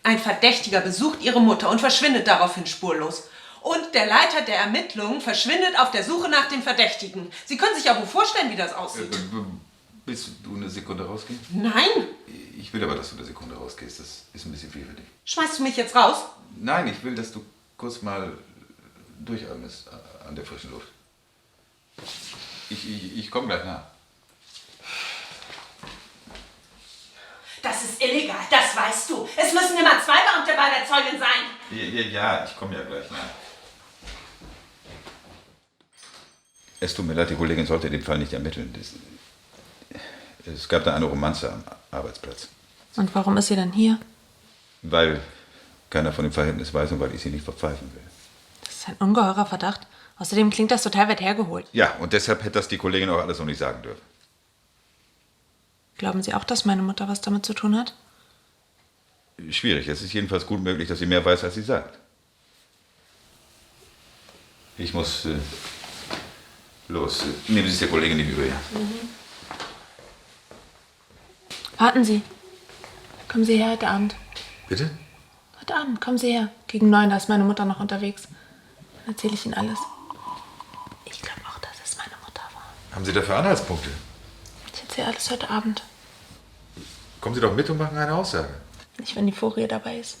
Ein Verdächtiger besucht Ihre Mutter und verschwindet daraufhin spurlos. Und der Leiter der Ermittlungen verschwindet auf der Suche nach dem Verdächtigen. Sie können sich ja wohl vorstellen, wie das aussieht. Willst du eine Sekunde rausgehen? Nein! Ich will aber, dass du eine Sekunde rausgehst. Das ist ein bisschen viel für dich. Schmeißt du mich jetzt raus? Nein, ich will, dass du kurz mal durchatmest an der frischen Luft. Ich komme gleich nach. Das ist illegal, das weißt du. Es müssen immer 2 Beamte bei der Zeugin sein. Ja, ich komme ja gleich nach. Es tut mir leid, die Kollegin sollte den Fall nicht ermitteln. Es gab da eine Romanze am Arbeitsplatz. Und warum ist sie denn hier? Weil keiner von dem Verhältnis weiß und weil ich sie nicht verpfeifen will. Das ist ein ungeheurer Verdacht. Außerdem klingt das total weit hergeholt. Ja, und deshalb hätte das die Kollegin auch alles noch nicht sagen dürfen. Glauben Sie auch, dass meine Mutter was damit zu tun hat? Schwierig. Es ist jedenfalls gut möglich, dass sie mehr weiß, als sie sagt. Ich muss los. Nehmen Sie es der Kollegin nicht übel. Warten Sie. Kommen Sie her heute Abend. Bitte? Heute Abend, kommen Sie her. Gegen 9, da ist meine Mutter noch unterwegs. Dann erzähle ich Ihnen alles. Ich glaube auch, dass es meine Mutter war. Haben Sie dafür Anhaltspunkte? Ich erzähle alles heute Abend. Kommen Sie doch mit und machen eine Aussage. Nicht, wenn die Furie dabei ist.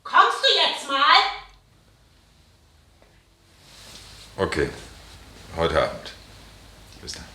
Kommst du jetzt mal? Okay. Heute Abend. Bis dann.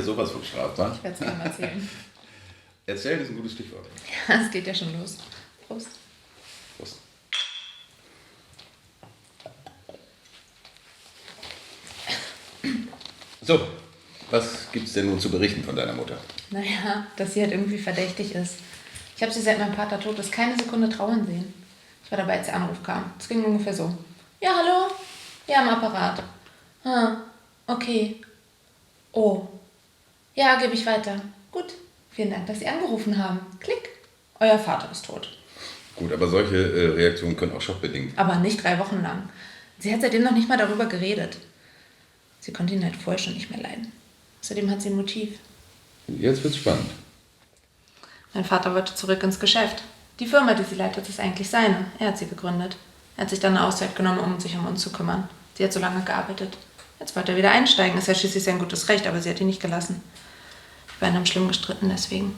ist sowas von strafbar. Ich werde es gerne erzählen. Erzählen ist ein gutes Stichwort. Ja, es geht ja schon los. Prost. Prost. So, was gibt's denn nun zu berichten von deiner Mutter? Naja, dass sie halt irgendwie verdächtig ist. Ich habe sie seit meinem Vater tot ist keine Sekunde trauern sehen. Ich war dabei, als der Anruf kam. Es ging ungefähr so. Ja, hallo? Ja, am Apparat. Okay. Oh. Ja, gebe ich weiter. Gut. Vielen Dank, dass Sie angerufen haben. Klick. Euer Vater ist tot. Gut, aber solche Reaktionen können auch schockbedingt. Aber nicht 3 Wochen lang. Sie hat seitdem noch nicht mal darüber geredet. Sie konnte ihn halt vorher schon nicht mehr leiden. Außerdem hat sie ein Motiv. Jetzt wird's spannend. Mein Vater wollte zurück ins Geschäft. Die Firma, die sie leitet, ist eigentlich seine. Er hat sie gegründet. Er hat sich dann eine Auszeit genommen, um sich um uns zu kümmern. Sie hat so lange gearbeitet. Jetzt wollte er wieder einsteigen. Ist ja schließlich sein gutes Recht, aber sie hat ihn nicht gelassen. Die beiden haben schlimm gestritten deswegen.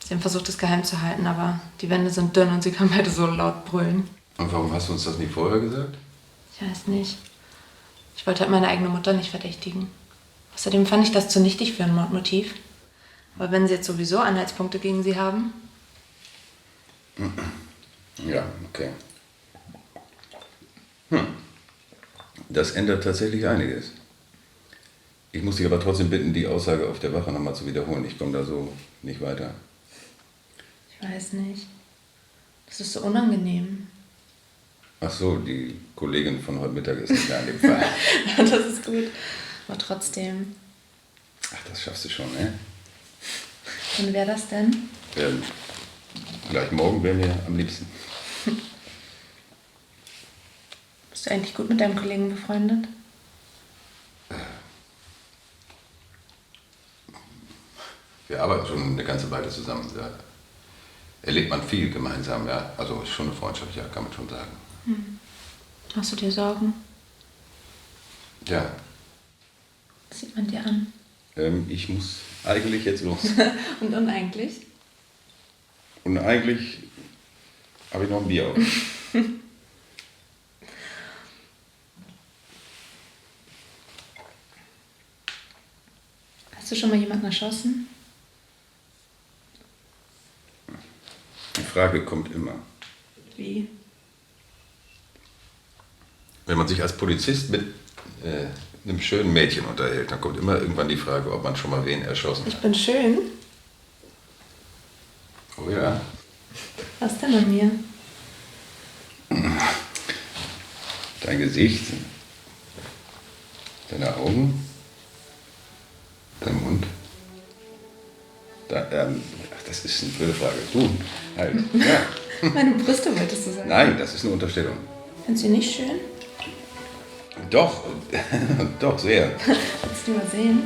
Sie haben versucht, es geheim zu halten, aber die Wände sind dünn und sie kann beide so laut brüllen. Und warum hast du uns das nicht vorher gesagt? Ich weiß nicht. Ich wollte halt meine eigene Mutter nicht verdächtigen. Außerdem fand ich das zu nichtig für ein Mordmotiv. Aber wenn sie jetzt sowieso Anhaltspunkte gegen sie haben... Ja, okay. Das ändert tatsächlich einiges. Ich muss dich aber trotzdem bitten, die Aussage auf der Wache nochmal zu wiederholen. Ich komme da so nicht weiter. Ich weiß nicht. Das ist so unangenehm. Ach so, die Kollegin von heute Mittag ist nicht mehr an dem Fall. Das ist gut. Aber trotzdem. Ach, das schaffst du schon, ne? Und wer das denn? Gleich morgen wäre mir am liebsten. Bist du eigentlich gut mit deinem Kollegen befreundet? Wir arbeiten schon eine ganze Weile zusammen. Da erlebt man viel gemeinsam, ja. Also ist schon eine Freundschaft, ja, kann man schon sagen. Machst du dir Sorgen? Ja, Das sieht man dir an. ich muss eigentlich jetzt los. Und uneigentlich? Und eigentlich habe ich noch ein Bier auf. Hast du schon mal jemanden erschossen? Die Frage kommt immer. Wie? Wenn man sich als Polizist mit einem schönen Mädchen unterhält, dann kommt immer irgendwann die Frage, ob man schon mal wen erschossen Ich hat. bin schön. Oh ja. Was denn an mir? Dein Gesicht, deine Augen, dein Mund. Ach, das ist eine blöde Frage. Du, halt. Ja. Meine Brüste wolltest du sagen. Nein, das ist eine Unterstellung. Findest du die nicht schön? Doch, doch, sehr. Willst du mal sehen?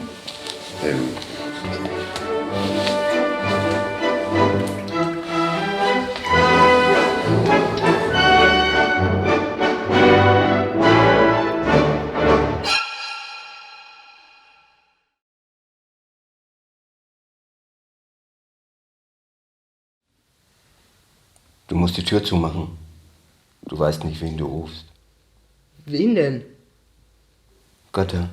Du musst die Tür zumachen. Du weißt nicht, wen du rufst. Wen denn? Götter.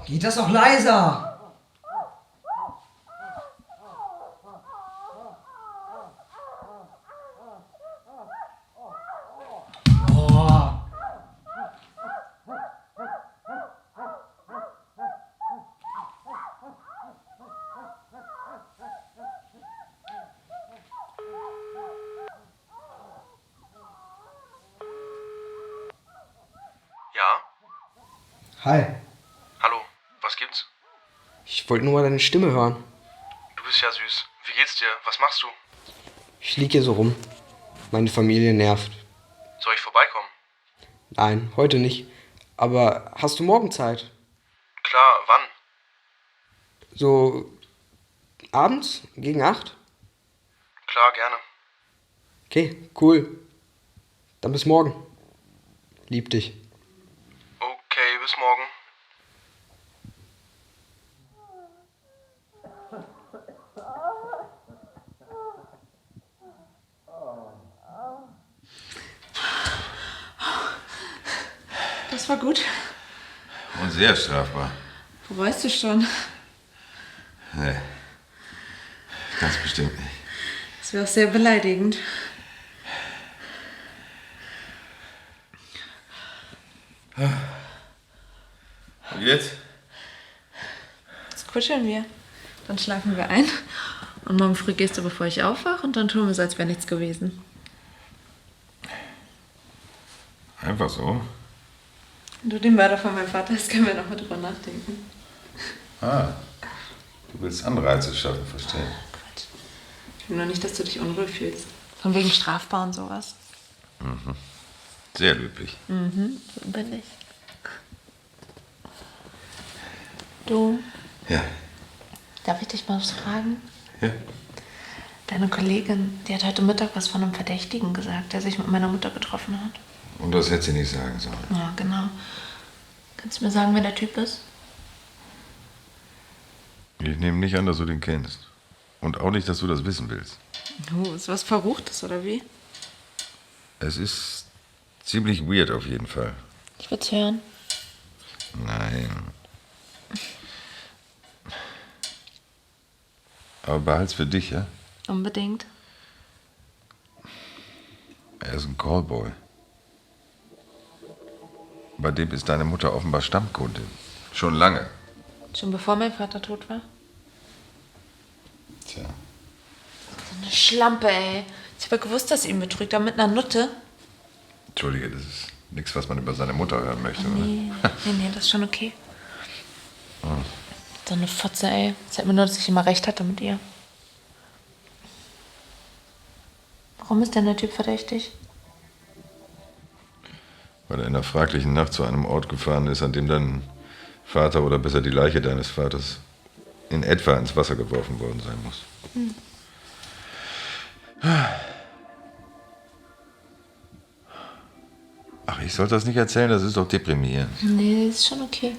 Geht das auch leiser? Oh. Ja? Hi. Hallo, was gibt's? Ich wollte nur mal deine Stimme hören. Du bist ja süß. Wie geht's dir? Was machst du? Ich lieg hier so rum. Meine Familie nervt. Soll ich vorbeikommen? Nein, heute nicht. Aber hast du morgen Zeit? Klar, wann? So abends? Gegen 8? Klar, gerne. Okay, cool. Dann bis morgen. Lieb dich. Okay, bis morgen. Das war gut. Und sehr strafbar. Wo weißt du schon? Nee. Ganz bestimmt nicht. Das wäre auch sehr beleidigend. Und jetzt? Jetzt kuscheln wir. Dann schlafen wir ein. Und morgen früh gehst du, bevor ich aufwache, und dann tun wir so, als wäre nichts gewesen. Einfach so? Wenn du den Mörder von meinem Vater hast, können wir noch mal drüber nachdenken. Ah, du willst Anreize schaffen, verstehe. Ich will nur nicht, dass du dich unruhig fühlst. Von wegen strafbar und sowas. Mhm. Sehr löblich. Mhm, so bin ich. Du, Ja. darf ich dich mal was fragen? Ja. Deine Kollegin, die hat heute Mittag was von einem Verdächtigen gesagt, der sich mit meiner Mutter getroffen hat. Und das hätte sie nicht sagen sollen. Ja, genau. Kannst du mir sagen, wer der Typ ist? Ich nehme nicht an, dass du den kennst. Und auch nicht, dass du das wissen willst. Ist was Verruchtes, oder wie? Es ist ziemlich weird auf jeden Fall. Ich will's hören. Nein. Aber behalt's für dich, ja? Unbedingt. Er ist ein Callboy. Bei dem ist deine Mutter offenbar Stammkundin. Schon lange. Schon bevor mein Vater tot war? Tja. So eine Schlampe, ey. Ich habe ja gewusst, dass er ihn betrügt, aber mit einer Nutte. Entschuldige, das ist nichts, was man über seine Mutter hören möchte, Nee, oder? nee, das ist schon okay. Hm. So eine Fotze, ey. Zeig mir nur, dass ich immer recht hatte mit ihr. Warum ist denn der Typ verdächtig? Weil er in einer fraglichen Nacht zu einem Ort gefahren ist, an dem dein Vater oder besser die Leiche deines Vaters in etwa ins Wasser geworfen worden sein muss. Hm. Ach, ich sollte das nicht erzählen, das ist doch deprimierend. Nee, ist schon okay.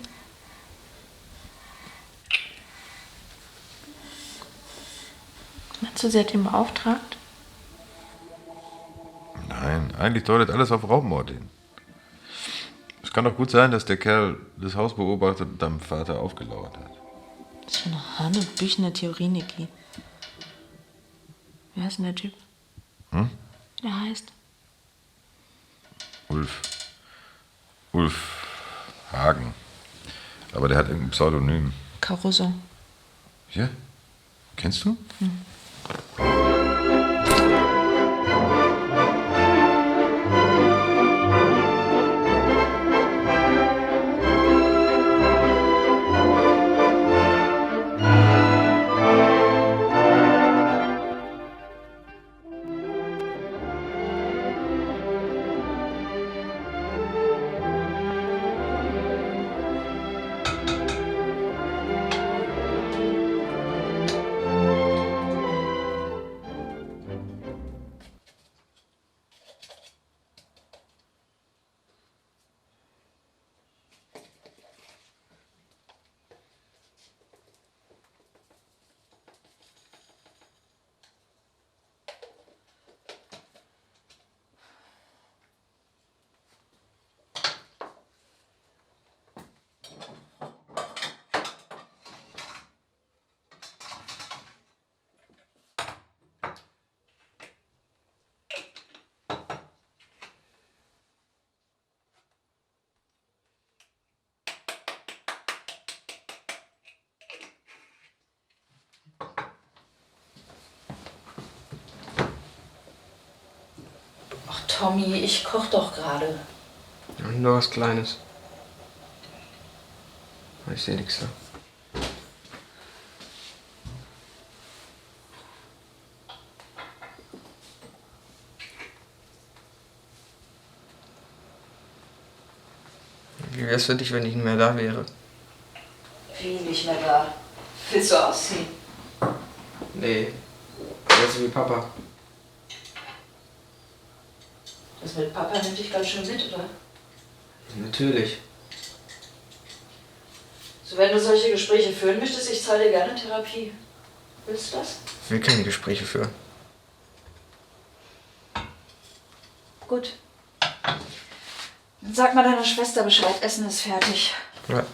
Meinst du, sie hat ihn beauftragt? Nein, eigentlich deutet alles auf Raubmord hin. Es kann doch gut sein, dass der Kerl das Haus beobachtet und deinem Vater aufgelauert hat. Das ist für eine hanebüchene Theorie, Niki. Wer ist denn der Typ? Hm? Wie der heißt? Ulf Hagen. Aber der hat irgendein Pseudonym. Caruso. Ja? Kennst du? Hm. Ach, Tommy, ich koch doch gerade. Ja, nur was Kleines. Ich sehe nichts da. Wie wär's für dich, wenn ich nicht mehr da wäre? Wie nicht mehr da? Willst du ausziehen? Nee. Wärst du wie Papa? Das mit Papa nimmt dich ganz schön mit, oder? Natürlich. So, wenn du solche Gespräche führen möchtest, ich zahle dir gerne Therapie. Willst du das? Ich will keine Gespräche führen. Gut. Sag mal deiner Schwester Bescheid, Essen ist fertig. Ja.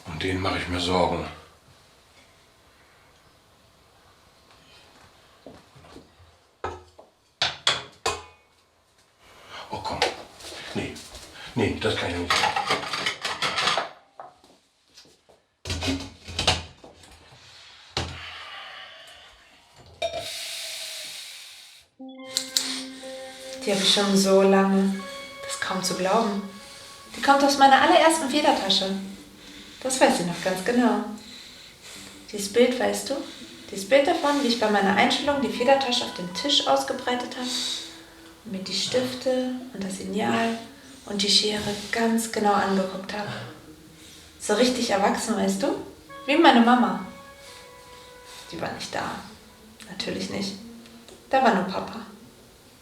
Um den mache ich mir Sorgen. Oh komm. Nee, das kann ich nicht. Die habe ich schon so lange. Das ist kaum zu glauben. Die kommt aus meiner allerersten Federtasche. Das weiß ich noch ganz genau. Dieses Bild, weißt du? Dieses Bild davon, wie ich bei meiner Einstellung die Federtasche auf dem Tisch ausgebreitet habe. Und mir die Stifte und das Lineal und die Schere ganz genau angeguckt habe. So richtig erwachsen, weißt du? Wie meine Mama. Die war nicht da. Natürlich nicht. Da war nur Papa.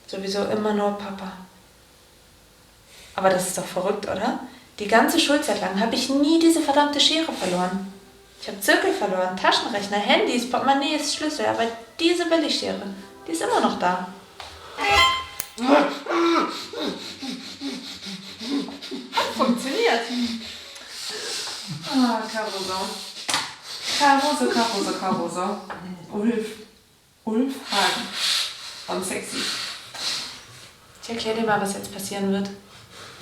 Sowieso immer nur Papa. Aber das ist doch verrückt, oder? Die ganze Schulzeit lang habe ich nie diese verdammte Schere verloren. Ich habe Zirkel verloren, Taschenrechner, Handys, Portemonnaies, Schlüssel, aber diese Billigschere, die ist immer noch da. Hat funktioniert. Ah, Caruso. Caruso. Ulf Hagen. Und sexy. Ich erkläre dir mal, was jetzt passieren wird.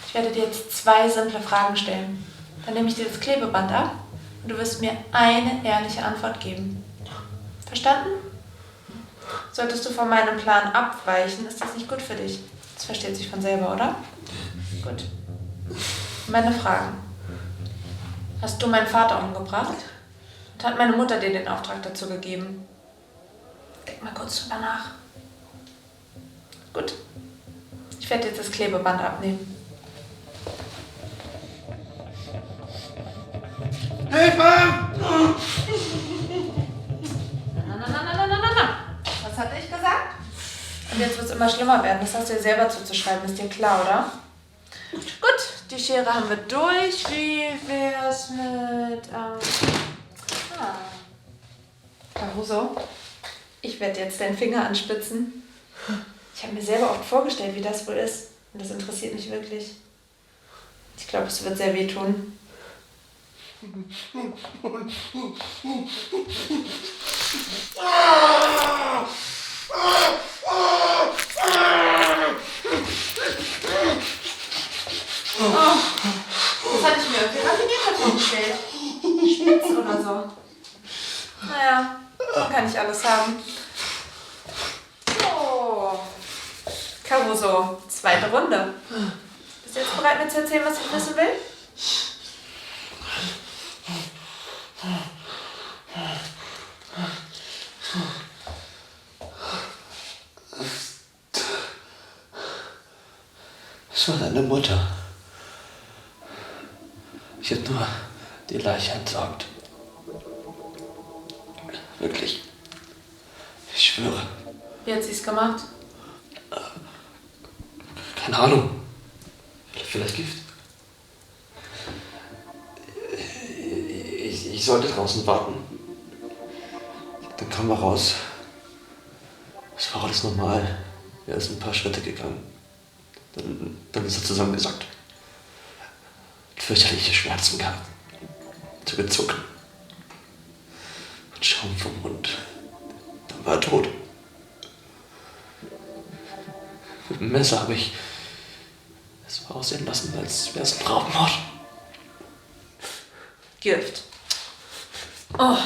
Ich werde dir jetzt 2 simple Fragen stellen. Dann nehme ich dir das Klebeband ab und du wirst mir eine ehrliche Antwort geben. Verstanden? Solltest du von meinem Plan abweichen, ist das nicht gut für dich. Das versteht sich von selber, oder? Gut. Meine Fragen. Hast du meinen Vater umgebracht? Und hat meine Mutter dir den Auftrag dazu gegeben? Denk mal kurz drüber nach. Gut. Ich werde jetzt das Klebeband abnehmen. Hilfe! Na. Was hatte ich gesagt? Und jetzt wird es immer schlimmer werden. Das hast du dir selber zuzuschreiben. Ist dir klar, oder? Gut, die Schere haben wir durch. Wie wär's mit... Caruso, ich werde jetzt deinen Finger anspitzen. Ich habe mir selber oft vorgestellt, wie das wohl ist. Und das interessiert mich wirklich. Ich glaube, es wird sehr wehtun. Das hatte ich mir irgendwie raffinierter vorgestellt. Spitz oder so. Naja, man kann nicht alles haben. Oh. Caruso, 2. Runde. Bist du jetzt bereit, mir zu erzählen, was ich wissen will? Es war deine Mutter. Ich hätte nur die Leiche entsorgt. Wirklich. Ich schwöre. Wie hat sie es gemacht? Keine Ahnung. Vielleicht Gift. Ich sollte draußen warten. Dann kamen wir raus. Es war alles normal. Er ist ein paar Schritte gegangen. Dann ist er zusammengesackt. Fürchterliche Schmerzen gehabt. Zu gezuckt. Und Schaum vom Mund. Dann war er tot. Mit dem Messer habe ich es aussehen lassen, als wäre es ein Raubmord. Gift. Oh,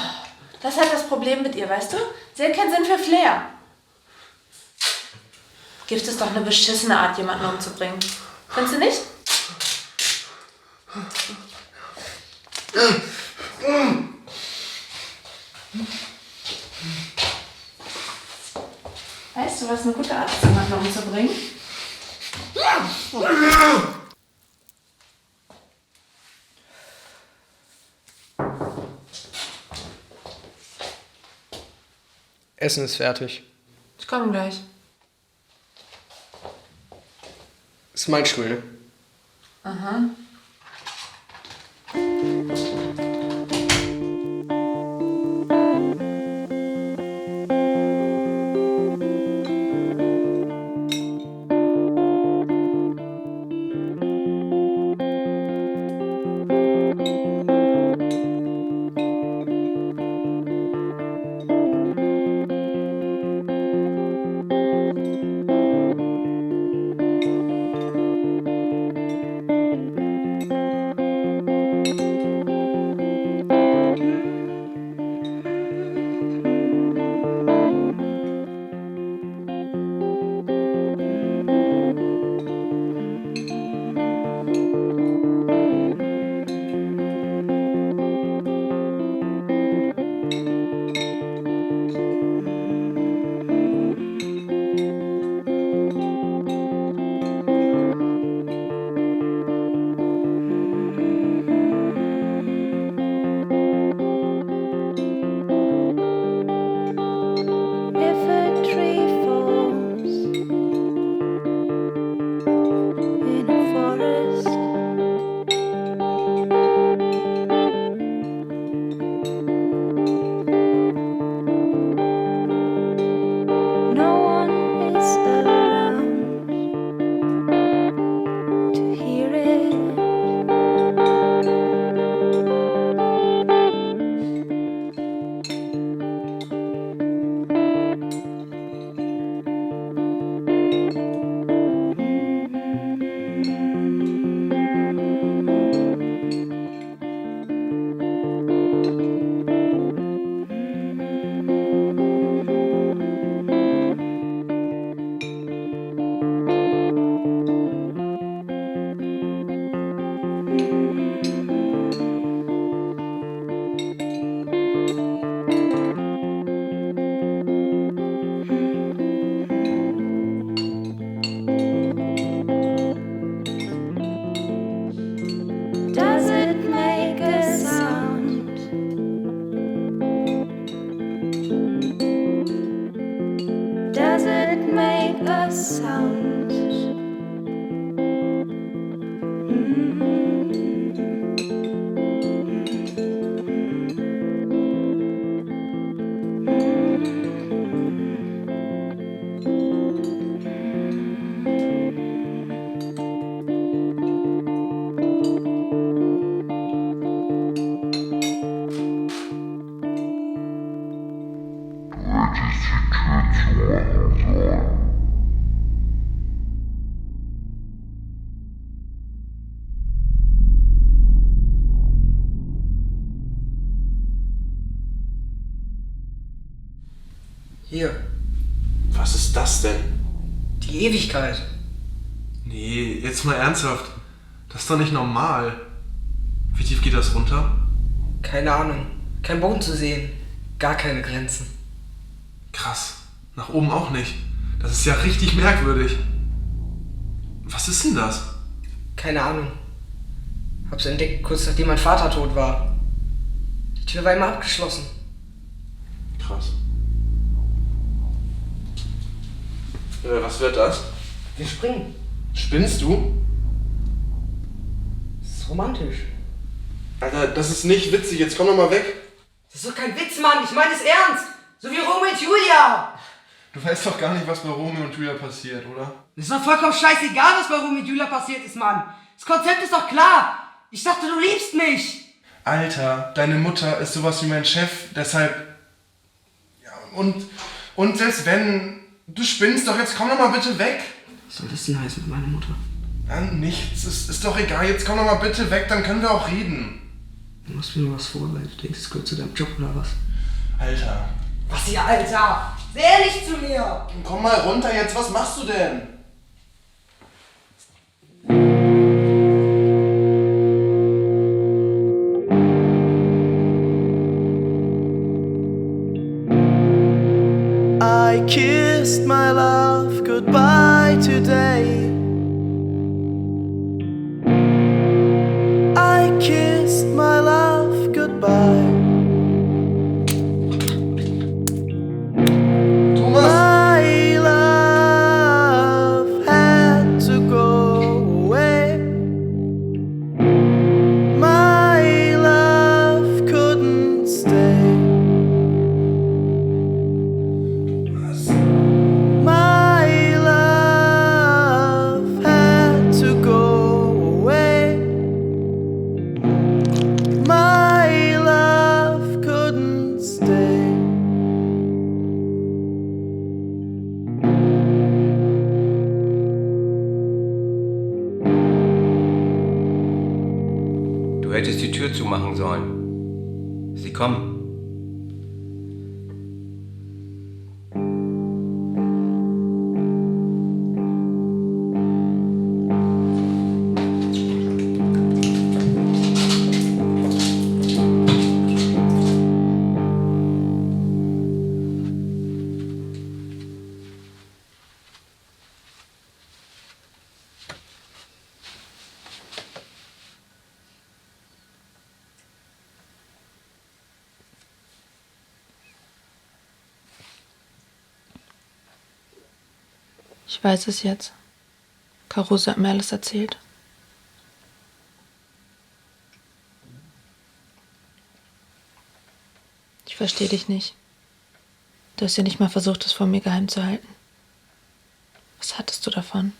das ist halt das Problem mit ihr, weißt du? Sie hat keinen Sinn für Flair. Gift ist doch eine beschissene Art, jemanden umzubringen. Findest du nicht? Weißt du, was eine gute Art ist, jemanden umzubringen? Essen ist fertig. Ich komme gleich. Ist mein Stuhl, ne? Aha. sound. Hier, Was ist das denn? die Ewigkeit. Nee, jetzt mal ernsthaft. Das ist doch nicht normal. Wie tief geht das runter? Keine Ahnung. Kein Boden zu sehen. Gar keine Grenzen. Krass. Nach oben auch nicht. Das ist ja richtig merkwürdig. Was ist denn das? Keine Ahnung. Hab's entdeckt, kurz nachdem mein Vater tot war. Die Tür war immer abgeschlossen. Krass. Was wird das? Wir springen. Spinnst du? Das ist romantisch. Alter, das ist nicht witzig. Jetzt komm doch mal weg. Das ist doch kein Witz, Mann. Ich meine es ernst. So wie Romeo und Julia. Du weißt doch gar nicht, was bei Romeo und Julia passiert, oder? Das ist doch vollkommen scheißegal, was bei Romeo und Julia passiert ist, Mann. Das Konzept ist doch klar. Ich dachte, du liebst mich. Alter, deine Mutter ist sowas wie mein Chef, deshalb... Ja, und selbst wenn... Du spinnst doch, jetzt komm doch mal bitte weg. Was soll das denn heißen mit meiner Mutter? Ja, nichts, ist doch egal, jetzt komm doch mal bitte weg, dann können wir auch reden. Du machst mir nur was vor, weil du denkst, es gehört zu deinem Job oder was? Alter. Was hier, Alter? Sehr ehrlich zu mir. Komm mal runter jetzt, was machst du denn? I kissed my love goodbye today. I kissed my love goodbye. My love had to go away. My love couldn't stay. My love had to go away. My love couldn't stay. Du hättest die Tür zumachen sollen. Sie kommen. Ich weiß es jetzt. Caruso hat mir alles erzählt. Ich verstehe dich nicht. Du hast ja nicht mal versucht, es vor mir geheim zu halten. Was hattest du davon?